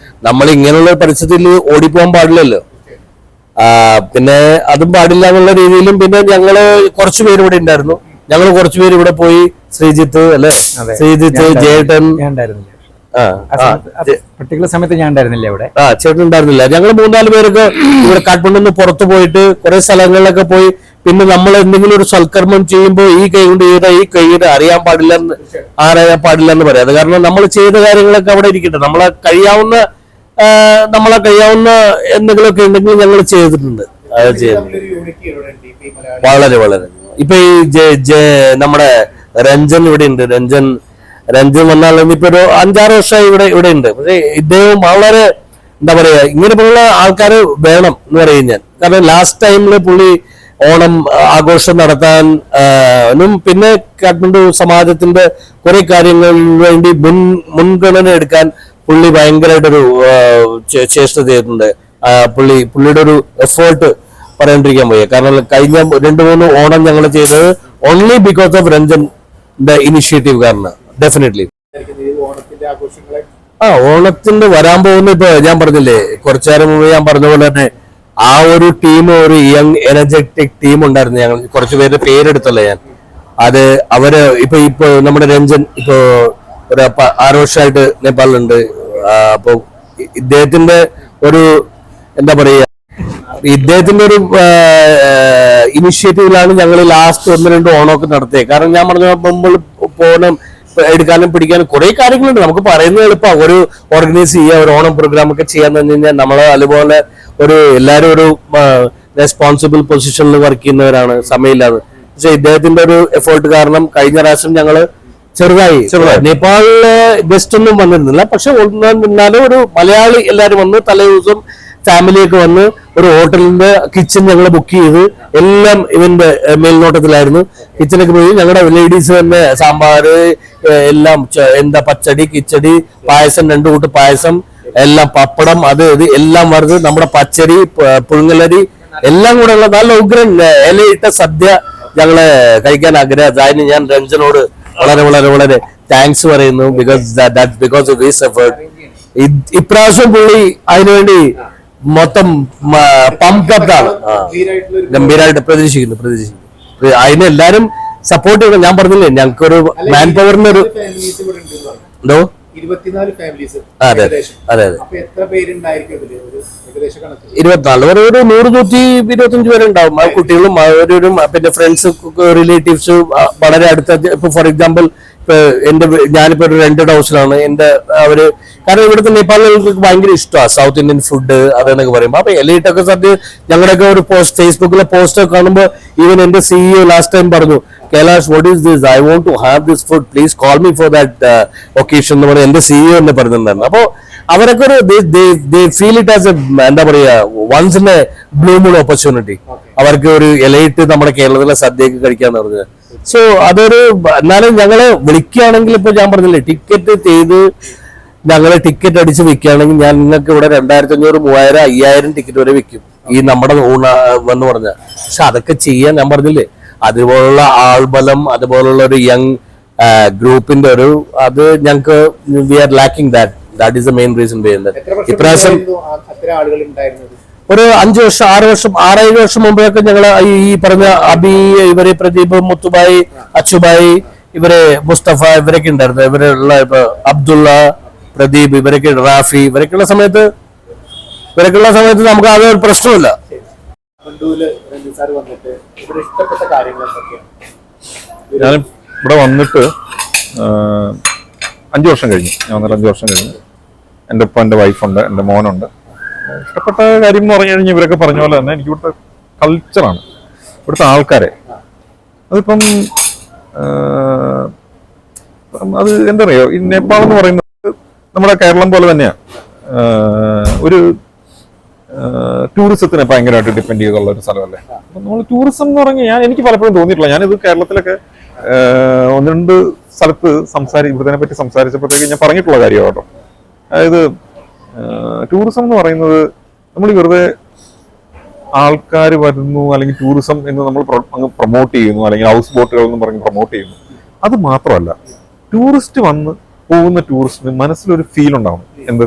നമ്മൾ ഇങ്ങനെയുള്ള പരിസ്ഥിതിയിൽ ഓടിപ്പോകാൻ പാടില്ലല്ലോ. പിന്നെ അതും പാടില്ല എന്നുള്ള രീതിയിലും പിന്നെ ഞങ്ങള് കുറച്ചു പേര് ഇവിടെ ഉണ്ടായിരുന്നു. ഞങ്ങൾ കുറച്ചുപേര് ഇവിടെ പോയി, ശ്രീജിത്ത് അല്ലെ, ശ്രീജിത്ത്, ജേട്ടൻ, പർട്ടിക്കുലർ സമയത്ത് ഞാൻ ഉണ്ടായിരുന്നില്ല ഇവിടെ. ചേട്ടൻ ഉണ്ടായിരുന്നില്ല. ഞങ്ങൾ 3-4 പേരൊക്കെ ഇവിടെ കാഠ്മണ്ഡുന്ന് പുറത്തു പോയിട്ട് കുറെ സ്ഥലങ്ങളിലൊക്കെ പോയി. പിന്നെ നമ്മൾ എന്തെങ്കിലും ഒരു സൽക്കർമ്മം ചെയ്യുമ്പോൾ ഈ കൈ കൊണ്ട് ചെയ്ത ഈ കൈ അറിയാൻ പാടില്ല എന്ന് പറയാം. അത് കാരണം നമ്മൾ ചെയ്ത കാര്യങ്ങളൊക്കെ അവിടെ ഇരിക്കട്ടെ. നമ്മളെ കഴിയാവുന്ന എന്തെങ്കിലുമൊക്കെ ഉണ്ടെങ്കിൽ ഞങ്ങൾ ചെയ്തിട്ടുണ്ട്. അത് ചെയ്തിട്ടുണ്ട് വളരെ വളരെ. ഇപ്പൊ ഈ നമ്മുടെ രഞ്ജൻ ഇവിടെ ഉണ്ട്. രഞ്ജൻ വന്നാൽ ഇപ്പൊ ഒരു 5-6 വർഷമായി ഇവിടെ ഉണ്ട്. പക്ഷെ ഇദ്ദേഹം വളരെ എന്താ പറയാ, ഇങ്ങനെയുള്ള ആൾക്കാർ വേണം എന്ന് പറയും ഞാൻ. കാരണം ലാസ്റ്റ് ടൈമില് പുള്ളി ഓണം ആഘോഷം നടത്താൻ പിന്നെ കാഠ്മണ്ഡു സമാജത്തിന്റെ കുറെ കാര്യങ്ങൾക്ക് വേണ്ടി മുൻഗണന എടുക്കാൻ പുള്ളി ഭയങ്കരമായിട്ടൊരു ചേഷ്ട ചെയ്തിട്ടുണ്ട്. പുള്ളിയുടെ ഒരു എഫേർട്ട് പറയാണ്ടിരിക്കാൻ പോയി. കാരണം കഴിഞ്ഞ 2-3 ഓണം ഞങ്ങൾ ചെയ്തത് only because of Ranjan initiative കാരണം. ഡെഫിനറ്റ്ലി ഓണത്തിന്റെ വരാൻ പോകുന്ന ഇപ്പൊ ഞാൻ പറഞ്ഞില്ലേ കുറച്ചു നേരം മുമ്പ് ഞാൻ പറഞ്ഞ പോലെ തന്നെ ആ ഒരു ടീം, ഒരു യങ് എനർജറ്റിക് ടീം ഉണ്ടായിരുന്നു. ഞങ്ങൾ കുറച്ചു പേരുടെ പേരെടുത്തല്ലേ ഞാൻ. അത് അവര് ഇപ്പൊ നമ്മുടെ രഞ്ജൻ ഇപ്പൊ ഒരു 6 വർഷമായിട്ട് നേപ്പാളിലുണ്ട്. അപ്പൊ ഇദ്ദേഹത്തിന്റെ ഒരു എന്താ പറയാ, ഇദ്ദേഹത്തിന്റെ ഒരു ഇനിഷ്യേറ്റീവിലാണ് ഞങ്ങൾ ലാസ്റ്റ് 1-2 ഓണമൊക്കെ നടത്തിയത്. കാരണം ഞാൻ പറഞ്ഞ മുമ്പ് പോകണം, എടുക്കാനും പിടിക്കാനും കുറെ കാര്യങ്ങളുണ്ട്. നമുക്ക് പറയുന്നത് എളുപ്പമാണ്. ഒരു ഓർഗനൈസ് ചെയ്യുക, ഒരു ഓണം പ്രോഗ്രാം ഒക്കെ ചെയ്യാന്ന് പറഞ്ഞു കഴിഞ്ഞാൽ നമ്മൾ അതുപോലെ എല്ലാവരും ഒരു റെസ്പോൺസിബിൾ പൊസിഷനിൽ വർക്ക് ചെയ്യുന്നവരാണ്, സമയമില്ലാതെ. പക്ഷെ ഇദ്ദേഹത്തിന്റെ ഒരു എഫേർട്ട് കാരണം കഴിഞ്ഞ പ്രാവശ്യം ഞങ്ങള് ചെറുതായി നേപ്പാളില് ഗസ്റ്റ് ഒന്നും വന്നിരുന്നില്ല. പക്ഷെ എന്നാലും ഒരു മലയാളി എല്ലാവരും വന്ന് തലേ ദിവസം ഫാമിലിയൊക്കെ വന്ന് ഒരു ഹോട്ടലിന്റെ കിച്ചൺ ഞങ്ങൾ ബുക്ക് ചെയ്ത് എല്ലാം ഇവന്റെ മേൽനോട്ടത്തിലായിരുന്നു. കിച്ചണൊക്കെ പോയി ഞങ്ങളുടെ ലേഡീസ് തന്നെ സാമ്പാറ് എല്ലാം എന്താ പച്ചടി, കിച്ചടി, പായസം, 2 കൂട്ട് പായസം, എല്ലാം പപ്പടം, അത് ഇത് എല്ലാം വറുത് നമ്മുടെ പച്ചരി, പുഴുങ്ങലരി എല്ലാം കൂടെ ഉള്ള നല്ല ഉഗ്രൻ ഇലയിട്ട സദ്യ ഞങ്ങള് കഴിക്കാൻ ആഗ്രഹം. അതിന് ഞാൻ രഞ്ജനോട് വളരെ വളരെ വളരെ താങ്ക്സ് പറയുന്നു. Because of his effort. ഇപ്രാവശ്യം പുള്ളി അതിനുവേണ്ടി മൊത്തം പമ്പതാണ്. ഗംഭീരമായിട്ട് പ്രതീക്ഷിക്കുന്നു. അതിന് എല്ലാരും സപ്പോർട്ട് ചെയ്യണം. ഞാൻ പറഞ്ഞില്ലേ ഞങ്ങൾക്കൊരു മാൻ പവറിന് ഒരു എന്തോ 24 ഫാമിലീസ്. അതെ അതെ. 24 ഒരു 100-125 പേര് ഉണ്ടാവും. കുട്ടികളും അവരും പിന്നെ ഫ്രണ്ട്സ്, റിലേറ്റീവ്സ്, വളരെ അടുത്ത. ഇപ്പൊ ഫോർ എക്സാമ്പിൾ ഞാനിപ്പോ ഒരു റെന്റഡ് ഹൗസിലാണ്. കാരണം ഇവിടുത്തെ നേപ്പാളികൾക്ക് ഭയങ്കര ഇഷ്ടമാണ് സൗത്ത് ഇന്ത്യൻ ഫുഡ് അതെന്നൊക്കെ പറയുമ്പോൾ. അപ്പൊ എലൈറ്റൊക്കെ സദ്യ ഞങ്ങളുടെയൊക്കെ ഒരു പോസ്റ്റ്, ഫേസ്ബുക്കിലെ പോസ്റ്റ് ഒക്കെ കാണുമ്പോൾ ഈവൻ എന്റെ CEO ലാസ്റ്റ് ടൈം പറഞ്ഞു, Kailash what is this, I want to have this food, please call me for that occasion എന്ന് പറഞ്ഞ് എന്റെ CEO എന്നെ പറഞ്ഞിട്ടുണ്ടായിരുന്നു. അപ്പൊ അവരൊക്കെ ഒരു ഫീൽ ഇറ്റ് ആസ് എ എന്താ പറയാ once in a blue moon opportunity. അവർക്ക് ഒരു എലൈറ്റ് നമ്മുടെ കേരളത്തിലെ സദ്യയൊക്കെ കഴിക്കാന്ന് പറഞ്ഞത്. സോ അതൊരു എന്നാലും ഞങ്ങള് വിളിക്കുകയാണെങ്കിൽ ഇപ്പൊ ഞാൻ പറഞ്ഞില്ലേ ടിക്കറ്റ് ചെയ്ത് ഞങ്ങള് ടിക്കറ്റ് അടിച്ച് വിൽക്കുകയാണെങ്കിൽ ഞാൻ നിങ്ങൾക്ക് ഇവിടെ 2500, 3000, 5000 ടിക്കറ്റ് വരെ വിൽക്കും ഈ നമ്മുടെ ഊണ എന്ന് പറഞ്ഞ. പക്ഷെ അതൊക്കെ ചെയ്യാൻ ഞാൻ പറഞ്ഞില്ലേ അതുപോലുള്ള ആൾബലം, അതുപോലുള്ള ഒരു യങ് ഗ്രൂപ്പിന്റെ ഒരു അത് ഞങ്ങൾക്ക് we are lacking that is the main reason behind that. ഇപ്രാവശ്യം ഒരു 5 വർഷം 6 വർഷം 6-7 വർഷം മുമ്പൊക്കെ ഞങ്ങള് ഈ പറഞ്ഞ അബി, ഇവര് പ്രദീപ്, മുത്തുബായി, അച്ചുബായി, ഇവര് മുസ്തഫ, ഇവരൊക്കെ ഉണ്ടായിരുന്നു. ഇവരുള്ള ഇപ്പൊ അബ്ദുള്ള, പ്രദീപ്, ഇവരൊക്കെ റാഫി, ഇവരൊക്കെയുള്ള സമയത്ത് നമുക്ക് അതൊരു പ്രശ്നമില്ല. ഞാൻ ഇവിടെ വന്നിട്ട് 5 വർഷം കഴിഞ്ഞു. ഞാൻ വന്നിട്ട് 5 വർഷം കഴിഞ്ഞു. എൻ്റെ ഒപ്പം എൻ്റെ വൈഫുണ്ട്, എൻ്റെ മോനുണ്ട്. ഇഷ്ടപ്പെട്ട കാര്യം എന്ന് പറഞ്ഞു കഴിഞ്ഞാൽ ഇവരൊക്കെ പറഞ്ഞ പോലെ തന്നെ എനിക്ക് ഇവിടുത്തെ കൾച്ചറാണ്, ഇവിടുത്തെ ആൾക്കാരെ. അതിപ്പം അത് എന്താ പറയുക, ഈ നേപ്പാൾ എന്ന് പറയുന്നത് നമ്മുടെ കേരളം പോലെ തന്നെയാണ്. ഒരു ടൂറിസത്തിനെ ഭയങ്കരമായിട്ട് ഡിപ്പെൻഡ് ചെയ്തുള്ള ഒരു സ്ഥലമല്ലേ. അപ്പം നമ്മൾ ടൂറിസം എന്ന് പറഞ്ഞാൽ എനിക്ക് പലപ്പോഴും തോന്നിയിട്ടില്ല. ഞാനിത് കേരളത്തിലൊക്കെ 1-2 സ്ഥലത്ത് ഇവിടത്തിനെ പറ്റി സംസാരിച്ചപ്പോഴത്തേക്ക് ഞാൻ പറഞ്ഞിട്ടുള്ള കാര്യമാണ് കേട്ടോ. അതായത് ടൂറിസം എന്ന് പറയുന്നത് നമ്മൾ വെറുതെ ആൾക്കാർ വരുന്നു അല്ലെങ്കിൽ ടൂറിസം എന്ന് നമ്മൾ അങ്ങ് പ്രൊമോട്ട് ചെയ്യുന്നു, അല്ലെങ്കിൽ ഹൗസ് ബോട്ടുകൾ എന്ന് പറഞ്ഞ് പ്രൊമോട്ട് ചെയ്യുന്നു. അത് മാത്രമല്ല, ടൂറിസ്റ്റ് വന്ന് പോകുന്ന ടൂറിസ്റ്റിന് മനസ്സിലൊരു ഫീൽ ഉണ്ടാവും. എന്ത്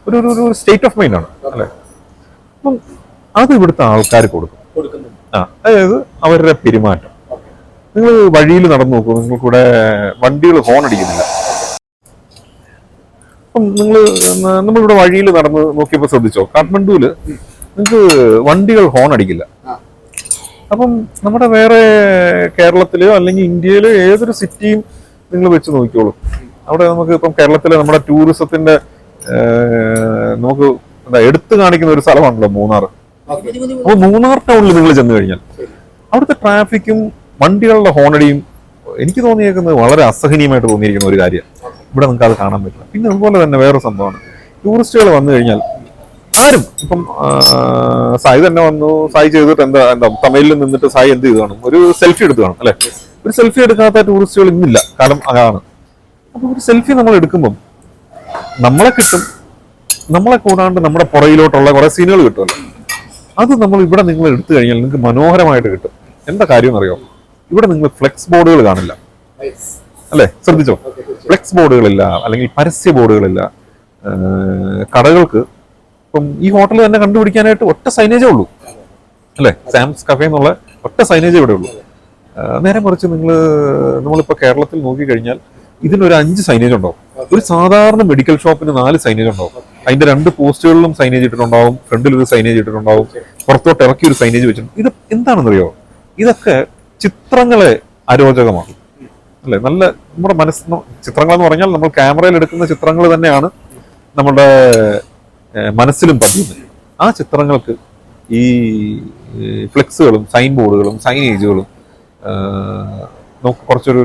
ഒരു സ്റ്റേറ്റ് ഓഫ് മൈൻഡ് ആണ് അല്ലെ. അപ്പം അത് ഇവിടുത്തെ ആൾക്കാർ കൊടുക്കും. അതായത് അവരുടെ പെരുമാറ്റം. നിങ്ങൾ വഴിയിൽ നടന്നു നോക്കൂ, നിങ്ങൾക്കിവിടെ വണ്ടികൾ ഹോൺ അടിക്കുന്നില്ല. അപ്പം നമ്മളിവിടെ വഴിയിൽ നടന്ന് നോക്കിയപ്പോൾ ശ്രദ്ധിച്ചോ, കാഠ്മണ്ഡുവില് നിങ്ങൾക്ക് വണ്ടികൾ ഹോൺ അടിക്കില്ല. അപ്പം നമ്മുടെ വേറെ കേരളത്തിലെയോ അല്ലെങ്കിൽ ഇന്ത്യയിലെ ഏതൊരു സിറ്റിയും നിങ്ങൾ വെച്ച് നോക്കിക്കോളൂ. അവിടെ നമുക്ക് ഇപ്പം കേരളത്തിലെ നമ്മുടെ ടൂറിസത്തിന്റെ നമുക്ക് എന്താ എടുത്തു കാണിക്കുന്ന ഒരു സ്ഥലമാണല്ലോ മൂന്നാർ. അപ്പൊ മൂന്നാർ ടൗണിൽ നിങ്ങൾ ചെന്ന് കഴിഞ്ഞാൽ അവിടുത്തെ ട്രാഫിക്കും വണ്ടികളുടെ ഹോണടിയും എനിക്ക് തോന്നിയേക്കുന്നത് വളരെ അസഹനീയമായിട്ട് തോന്നിയിരിക്കുന്ന ഒരു കാര്യം. ഇവിടെ നിങ്ങൾക്ക് അത് കാണാൻ പറ്റില്ല. പിന്നെ അതുപോലെ തന്നെ വേറെ സംഭവമാണ്, ടൂറിസ്റ്റുകൾ വന്നു കഴിഞ്ഞാൽ ആരും ഇപ്പം സായി തന്നെ വന്നു, സായി ചെയ്തിട്ട് എന്താ തമിഴിൽ നിന്നിട്ട് സായി എന്ത് ചെയ്ത് കാണും, ഒരു സെൽഫി എടുത്ത് കാണും അല്ലെ. ഒരു സെൽഫി എടുക്കാത്ത ടൂറിസ്റ്റുകൾ ഇന്നില്ല, കാരണം അതാണ്. അപ്പൊ ഒരു സെൽഫി നമ്മൾ എടുക്കുമ്പം നമ്മളെ കിട്ടും, നമ്മളെ കൂടാണ്ട് നമ്മുടെ പുറയിലോട്ടുള്ള കുറെ സീനുകൾ കിട്ടുമല്ലോ. അത് നമ്മൾ ഇവിടെ നിങ്ങൾ എടുത്തു കഴിഞ്ഞാൽ നിങ്ങൾക്ക് മനോഹരമായിട്ട് കിട്ടും. എന്താ കാര്യം എന്നറിയോ, ഇവിടെ നിങ്ങൾ ഫ്ലെക്സ് ബോർഡുകൾ കാണില്ല അല്ലെ, ശ്രദ്ധിച്ചോ. ഫ്ലെക്സ് ബോർഡുകളില്ല, അല്ലെങ്കിൽ പരസ്യ ബോർഡുകളില്ല. കടകൾക്ക് ഇപ്പം ഈ ഹോട്ടൽ തന്നെ കണ്ടുപിടിക്കാനായിട്ട് ഒറ്റ സൈനേജേ ഉള്ളൂ അല്ലെ, സാംസ് കഫേ എന്നുള്ള ഒറ്റ സൈനേജേ ഇവിടെ ഉള്ളൂ. നേരെ മറിച്ച് നമ്മളിപ്പോ കേരളത്തിൽ നോക്കിക്കഴിഞ്ഞാൽ ഇതിനൊരു 5 സൈനേജ് ഉണ്ടാവും. ഒരു സാധാരണ മെഡിക്കൽ ഷോപ്പിന് 4 സൈനേജ് ഉണ്ടാവും. അതിന്റെ 2 പോസ്റ്റുകളിലും സൈനേജ് ഇട്ടിട്ടുണ്ടാവും, ഫ്രണ്ടിൽ ഒരു സൈനേജ് ഇട്ടിട്ടുണ്ടാവും, പുറത്തോട്ട് ഇറക്കി ഒരു സൈനേജ് വെച്ചിട്ടുണ്ട്. ഇത് എന്താണെന്നറിയോ, ഇതൊക്കെ ചിത്രങ്ങളെ അരോചകമാക്കും അല്ലെ. നല്ല നമ്മുടെ ചിത്രങ്ങൾ എന്ന് പറഞ്ഞാൽ നമ്മൾ ക്യാമറയിൽ എടുക്കുന്ന ചിത്രങ്ങൾ തന്നെയാണ് നമ്മുടെ മനസ്സിലും പതിയുന്നത്. ആ ചിത്രങ്ങൾക്ക് ഈ ഫ്ലെക്സുകളും സൈൻ ബോർഡുകളും സൈനേജുകളും നമുക്ക് കുറച്ചൊരു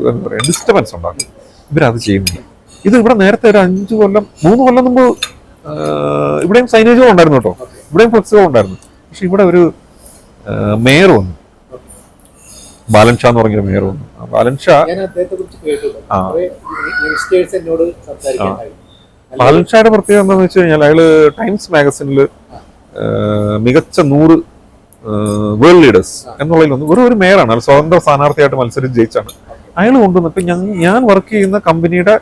എന്താ പറയുക ഡിസ്റ്റർബൻസ് ഉണ്ടാക്കും. ഇവരത് ചെയ്യുന്നില്ല. ഇത് ഇവിടെ നേരത്തെ ഒരു 3 കൊല്ലം മുമ്പ് ഇവിടെയും സൈനേജുകൾ ഉണ്ടായിരുന്നു കേട്ടോ, ഇവിടെയും ഫ്ലെക്സുകൾ ഉണ്ടായിരുന്നു. പക്ഷെ ഇവിടെ ഒരു മേയർ വന്നു, ബാലൻ ഷാ എന്ന് പറഞ്ഞൊരു മേയർ വന്നു. ബാലൻ ഷാ ബാലൻ ഷായുടെ പ്രത്യേകത എന്താണെന്ന് വെച്ച് കഴിഞ്ഞാൽ അയാള് ടൈംസ് മാഗസിനിൽ മികച്ച 100 വേൾഡ് ലീഡേഴ്സ് എന്നുള്ളതിൽ ഒന്ന് ഒരു മേയറാണ്. അയാൾ സ്വതന്ത്ര സ്ഥാനാർത്ഥിയായിട്ട് മത്സരിച്ച് ജയിച്ചാണ്. അയാൾ കൊണ്ടുവന്നിട്ട് ഞാൻ വർക്ക് ചെയ്യുന്ന കമ്പനിയുടെ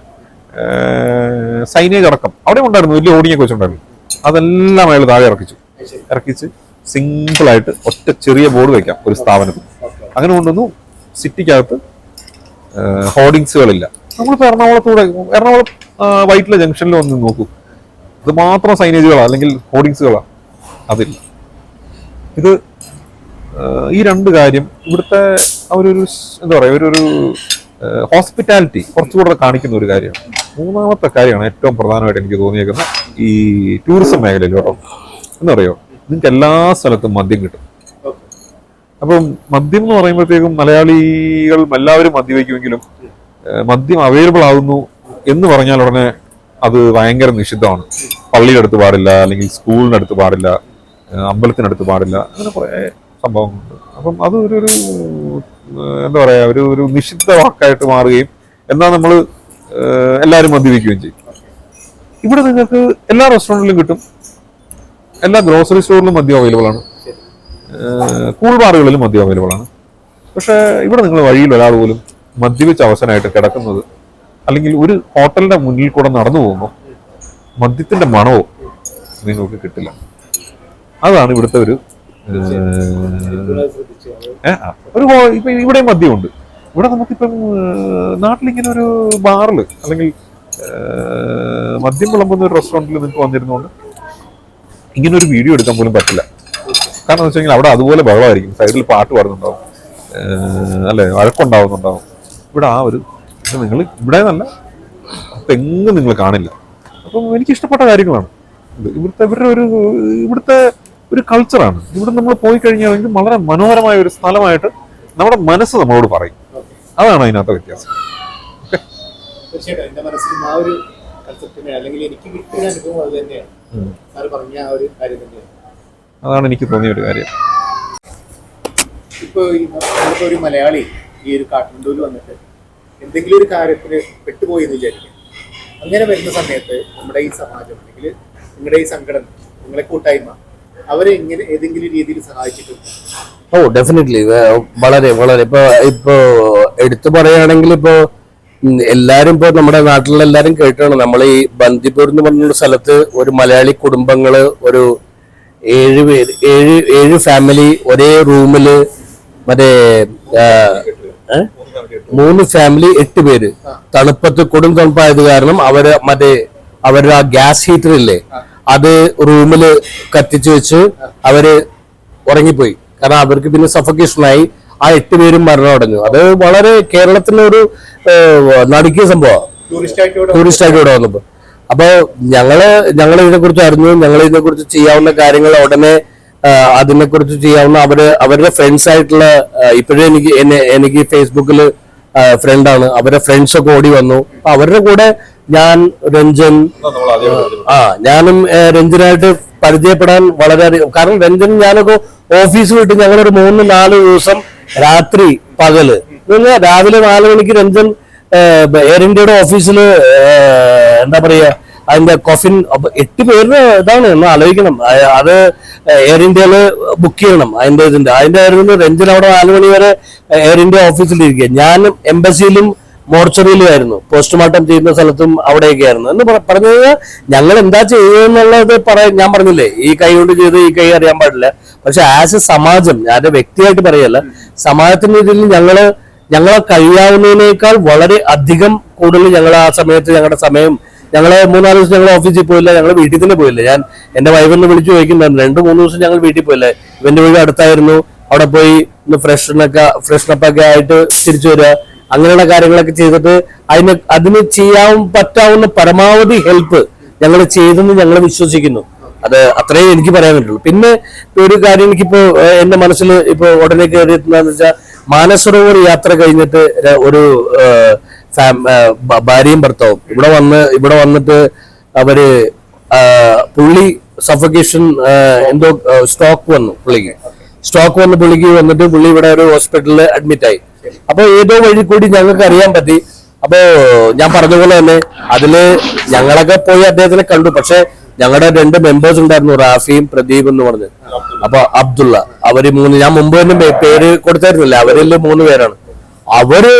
സൈനേജ് അടക്കം അവിടെ ഉണ്ടായിരുന്നു, വലിയ ഓടിയൊക്കെ വെച്ചിട്ടുണ്ടായിരുന്നു. അതെല്ലാം അയാൾ താഴെ ഇറക്കിച്ച് സിമ്പിളായിട്ട് ഒറ്റ ചെറിയ ബോർഡ് വെക്കാം ഒരു സ്ഥാപനത്തിൽ. അങ്ങനെ കൊണ്ടുവന്നു. സിറ്റിക്കകത്ത് ഹോർഡിങ്സുകളില്ല. നമ്മളിപ്പോൾ എറണാകുളം വൈറ്റില ജംഗ്ഷനിൽ വന്ന് നോക്കൂ, ഇത് മാത്രം സൈനേജുകളാണ് അല്ലെങ്കിൽ ഹോർഡിങ്സുകളാണ്, അതില്ല. ഇത് ഈ 2 കാര്യം ഇവിടുത്തെ ഒരു എന്താ പറയുക ഒരു ഹോസ്പിറ്റാലിറ്റി കുറച്ചുകൂടെ കാണിക്കുന്ന ഒരു കാര്യമാണ്. 3ാമത്തെ കാര്യമാണ് ഏറ്റവും പ്രധാനമായിട്ട് എനിക്ക് തോന്നിയേക്കുന്നത് ഈ ടൂറിസം മേഖലയിൽ കേട്ടോ. എന്താ പറയുക, നിങ്ങൾക്ക് എല്ലാ സ്ഥലത്തും മദ്യം കിട്ടും. അപ്പം മദ്യം എന്ന് പറയുമ്പോഴത്തേക്കും മലയാളികൾ എല്ലാവരും മദ്യവയ്ക്കുമെങ്കിലും മദ്യം അവൈലബിൾ ആകുന്നു എന്ന് പറഞ്ഞാൽ ഉടനെ അത് ഭയങ്കര നിഷിദ്ധമാണ്. പള്ളിയുടെ അടുത്ത് പാടില്ല, അല്ലെങ്കിൽ സ്കൂളിൻ്റെ അടുത്ത് പാടില്ല, അമ്പലത്തിനടുത്ത് പാടില്ല, അങ്ങനെ കുറേ സംഭവങ്ങളുണ്ട്. അപ്പം അത് ഒരു എന്താ പറയാ ഒരു നിഷിദ്ധ വാക്കായിട്ട് മാറുകയും എന്നാൽ നമ്മൾ എല്ലാവരും മദ്യപിക്കുകയും ചെയ്യും. ഇവിടെ നിങ്ങൾക്ക് എല്ലാ റെസ്റ്റോറൻറ്റിലും കിട്ടും, എല്ലാ ഗ്രോസറി സ്റ്റോറിലും മദ്യം അവൈലബിൾ ആണ്, കൂൾ ബാറുകളിലും മദ്യം അവൈലബിൾ ആണ്. പക്ഷെ ഇവിടെ നിങ്ങൾ വഴിയിൽ ഒരാൾ പോലും മദ്യപിച്ച അവസരമായിട്ട് കിടക്കുന്നത്, അല്ലെങ്കിൽ ഒരു ഹോട്ടലിന്റെ മുന്നിൽ കൂടെ നടന്നു പോകുമ്പോൾ മദ്യത്തിന്റെ മണവോ നിങ്ങൾക്ക് കിട്ടില്ല. അതാണ് ഇവിടുത്തെ ഒരു ഇപ്പൊ ഇവിടെ മദ്യമുണ്ട്. ഇവിടെ നമുക്കിപ്പം നാട്ടിലിങ്ങനെ ഒരു ബാറിൽ അല്ലെങ്കിൽ മദ്യം വിളമ്പുന്ന ഒരു റെസ്റ്റോറൻറ്റിൽ നിങ്ങൾക്ക് വന്നിരുന്നുകൊണ്ട് ഇങ്ങനെ ഒരു വീഡിയോ എടുക്കാൻ പോലും പറ്റില്ല. കാരണം എന്ന് വെച്ച് കഴിഞ്ഞാൽ അവിടെ അതുപോലെ ബഹളമായിരിക്കും, സൈഡിൽ പാട്ട് പാടുന്നുണ്ടാവും, അല്ലെ, വഴക്കുണ്ടാവുന്നുണ്ടാവും. ഇവിടെ ആ ഒരു നിങ്ങൾ ഇവിടെ നല്ല തെങ്ങ് നിങ്ങൾ കാണില്ല. അപ്പം എനിക്ക് ഇഷ്ടപ്പെട്ട കാര്യങ്ങളാണ് ഇവിടുത്തെ ഒരു കൾച്ചറാണ്. ഇവിടെ നമ്മൾ പോയി കഴിഞ്ഞാൽ വളരെ മനോഹരമായ ഒരു സ്ഥലമായിട്ട് നമ്മുടെ മനസ്സ് നമ്മളോട് പറയും. അതാണ് അതിനകത്തെ വ്യത്യാസം. തീർച്ചയായിട്ടും എന്റെ മനസ്സിലും ആ ഒരു കൺസെപ്റ്റിനെ അല്ലെങ്കിൽ എനിക്ക് കിട്ടിയ അനുഭവം അത് തന്നെയാണ്. സാർ പറഞ്ഞ ആ ഒരു കാര്യം തന്നെയാണ്. അതാണ് എനിക്ക് തോന്നിയ ഒരു കാര്യം. ഇപ്പൊ ഒരു മലയാളി ഈ ഒരു കാഠ്മണ്ഡുവിൽ വന്നിട്ട് എന്തെങ്കിലും ഒരു കാര്യത്തിന് പെട്ടുപോയി എന്ന് വിചാരിക്കും. അങ്ങനെ വരുന്ന സമയത്ത് നമ്മുടെ ഈ സമാജം അല്ലെങ്കിൽ നിങ്ങളുടെ ഈ സംഘടന, നിങ്ങളെ കൂട്ടായ്മ അവരെ എങ്ങനെ ഏതെങ്കിലും രീതിയിൽ സഹായിച്ചിട്ടുണ്ട്? ഡെഫിനറ്റ്ലി വളരെ വളരെ ഇപ്പൊ എടുത്തു പറയുകയാണെങ്കിൽ ഇപ്പോ എല്ലാരും ഇപ്പൊ നമ്മുടെ നാട്ടിലെല്ലാരും കേട്ടാണ്, നമ്മൾ ഈ ബന്ദിപ്പൂർ എന്ന് പറഞ്ഞൊരു സ്ഥലത്ത് ഒരു മലയാളി കുടുംബങ്ങള് ഒരു 7 ഫാമിലി ഒരേ റൂമില് മറ്റേ 3 ഫാമിലി 8 പേര്. തണുപ്പത്ത് കൊടും തണുപ്പായത് കാരണം അവരുടെ ആ ഗ്യാസ് ഹീറ്റർ ഇല്ലേ, അത് റൂമില് കത്തിച്ചു വെച്ച് അവര് ഉറങ്ങിപ്പോയി. കാരണം അവർക്ക് പിന്നെ സഫക്കേഷനായി. ആ 8 പേരും മരണമടഞ്ഞു. അത് വളരെ കേരളത്തിലെ ഒരു നടുക്കിയ സംഭവമാണ് ടൂറിസ്റ്റ് ആയിട്ട് ഇവിടെ വന്നപ്പോ. അപ്പൊ ഞങ്ങൾ ഇതിനെക്കുറിച്ച് അറിഞ്ഞു. ഞങ്ങൾ ഇതിനെക്കുറിച്ച് ചെയ്യാവുന്ന കാര്യങ്ങൾ ഉടനെ അതിനെക്കുറിച്ച് ചെയ്യാവുന്ന അവരുടെ ഫ്രണ്ട്സ് ആയിട്ടുള്ള ഇപ്പോഴും എനിക്ക് ഫേസ്ബുക്കിൽ ഫ്രണ്ടാണ്. അവരുടെ ഫ്രണ്ട്സ് ഒക്കെ ഓടി വന്നു. അവരുടെ കൂടെ ഞാൻ രഞ്ജൻ ഞാനും രഞ്ജനായിട്ട് പരിചയപ്പെടാൻ വളരെയധികം. കാരണം രഞ്ജൻ ഞാനൊക്കെ ഓഫീസ് വിട്ട് ഞങ്ങളൊരു 3-4 ദിവസം രാത്രി പകല് രാവിലെ 4 മണിക്ക് രഞ്ജൻ എയർ ഇന്ത്യയുടെ ഓഫീസിൽ എന്താ പറയാ അതിന്റെ കോഫിൻ 8 പേരുടെ ഇതാണ് എന്ന് ആലോചിക്കണം. അത് എയർ ഇന്ത്യയില് ബുക്ക് ചെയ്യണം. അതിന്റെ ആയിരുന്നു രഞ്ജൻ അവിടെ 4 മണി വരെ എയർ ഇന്ത്യ ഓഫീസിലിരിക്കുക. ഞാൻ എംബസിയിലും മോർച്ചറിയിലും ആയിരുന്നു. പോസ്റ്റ്മോർട്ടം ചെയ്യുന്ന സ്ഥലത്തും അവിടെയൊക്കെ ആയിരുന്നു. എന്ന് പറഞ്ഞു കഴിഞ്ഞാൽ ഞങ്ങൾ എന്താ ചെയ്യുന്നുള്ളത് ഞാൻ പറഞ്ഞില്ലേ, ഈ കൈ കൊണ്ട് ചെയ്ത് ഈ കൈ അറിയാൻ പാടില്ല. പക്ഷെ ആസ് എ സമാജം, ഞാൻ വ്യക്തിയായിട്ട് പറയല്ല, സമാജത്തിന്റെ ഇതിൽ ഞങ്ങളെ കഴിയാവുന്നതിനേക്കാൾ വളരെ അധികം കൂടുതൽ ഞങ്ങൾ ആ സമയത്ത് ഞങ്ങളുടെ സമയം ഞങ്ങള് 3-4 ദിവസം ഞങ്ങൾ ഓഫീസിൽ പോയില്ല. ഞങ്ങൾ വീട്ടിൽ തന്നെ പോയില്ല. ഞാൻ എന്റെ വൈഫിനെ വിളിച്ചു ചോദിക്കുന്നുണ്ട്. 2-3 ദിവസം ഞങ്ങൾ വീട്ടിൽ പോയില്ല. ഇവന്റെ വീട് അടുത്തായിരുന്നു. അവിടെ പോയി ഒന്ന് ഫ്രഷ്നപ്പ് ഒക്കെ ആയിട്ട് തിരിച്ചു വരിക, അങ്ങനെയുള്ള കാര്യങ്ങളൊക്കെ ചെയ്തിട്ട് അതിന് ചെയ്യാൻ പറ്റാവുന്ന പരമാവധി ഹെൽപ്പ് ഞങ്ങൾ ചെയ്തെന്ന് ഞങ്ങൾ വിശ്വസിക്കുന്നു. അത് അത്രേ എനിക്ക് പറയാൻ പറ്റുള്ളൂ. പിന്നെ ഒരു കാര്യം എനിക്കിപ്പോ എന്റെ മനസ്സിൽ ഇപ്പൊ ഉടനെ കയറിയെത്തുന്നതെന്ന് വെച്ചാൽ, മാനസരോവർ യാത്ര കഴിഞ്ഞിട്ട് ഒരു ഭാര്യയും ഭർത്താവും ഇവിടെ വന്നിട്ട് അവര് പുള്ളി സഫക്കേഷൻ എന്തോ സ്റ്റോക്ക് വന്നു പുള്ളിക്ക് വന്നിട്ട് പുള്ളി ഇവിടെ ഒരു ഹോസ്പിറ്റലിൽ അഡ്മിറ്റ് ആയി. അപ്പൊ ഏതോ വഴി കൂടി ഞങ്ങൾക്ക് അറിയാൻ പറ്റി. അപ്പോ ഞാൻ പറഞ്ഞ പോലെ തന്നെ അതില് ഞങ്ങളൊക്കെ പോയി അദ്ദേഹത്തിനെ കണ്ടു. പക്ഷെ ഞങ്ങളുടെ 2 മെമ്പേഴ്സ് ഉണ്ടായിരുന്നു, റാഫിയും പ്രദീപ് എന്ന് പറഞ്ഞ്. അപ്പൊ അബ്ദുള്ള, അവര് 3, ഞാൻ മുമ്പ് തന്നെ പേര് കൊടുത്തായിരുന്നില്ല, അവരിൽ 3 പേരാണ്. അവര്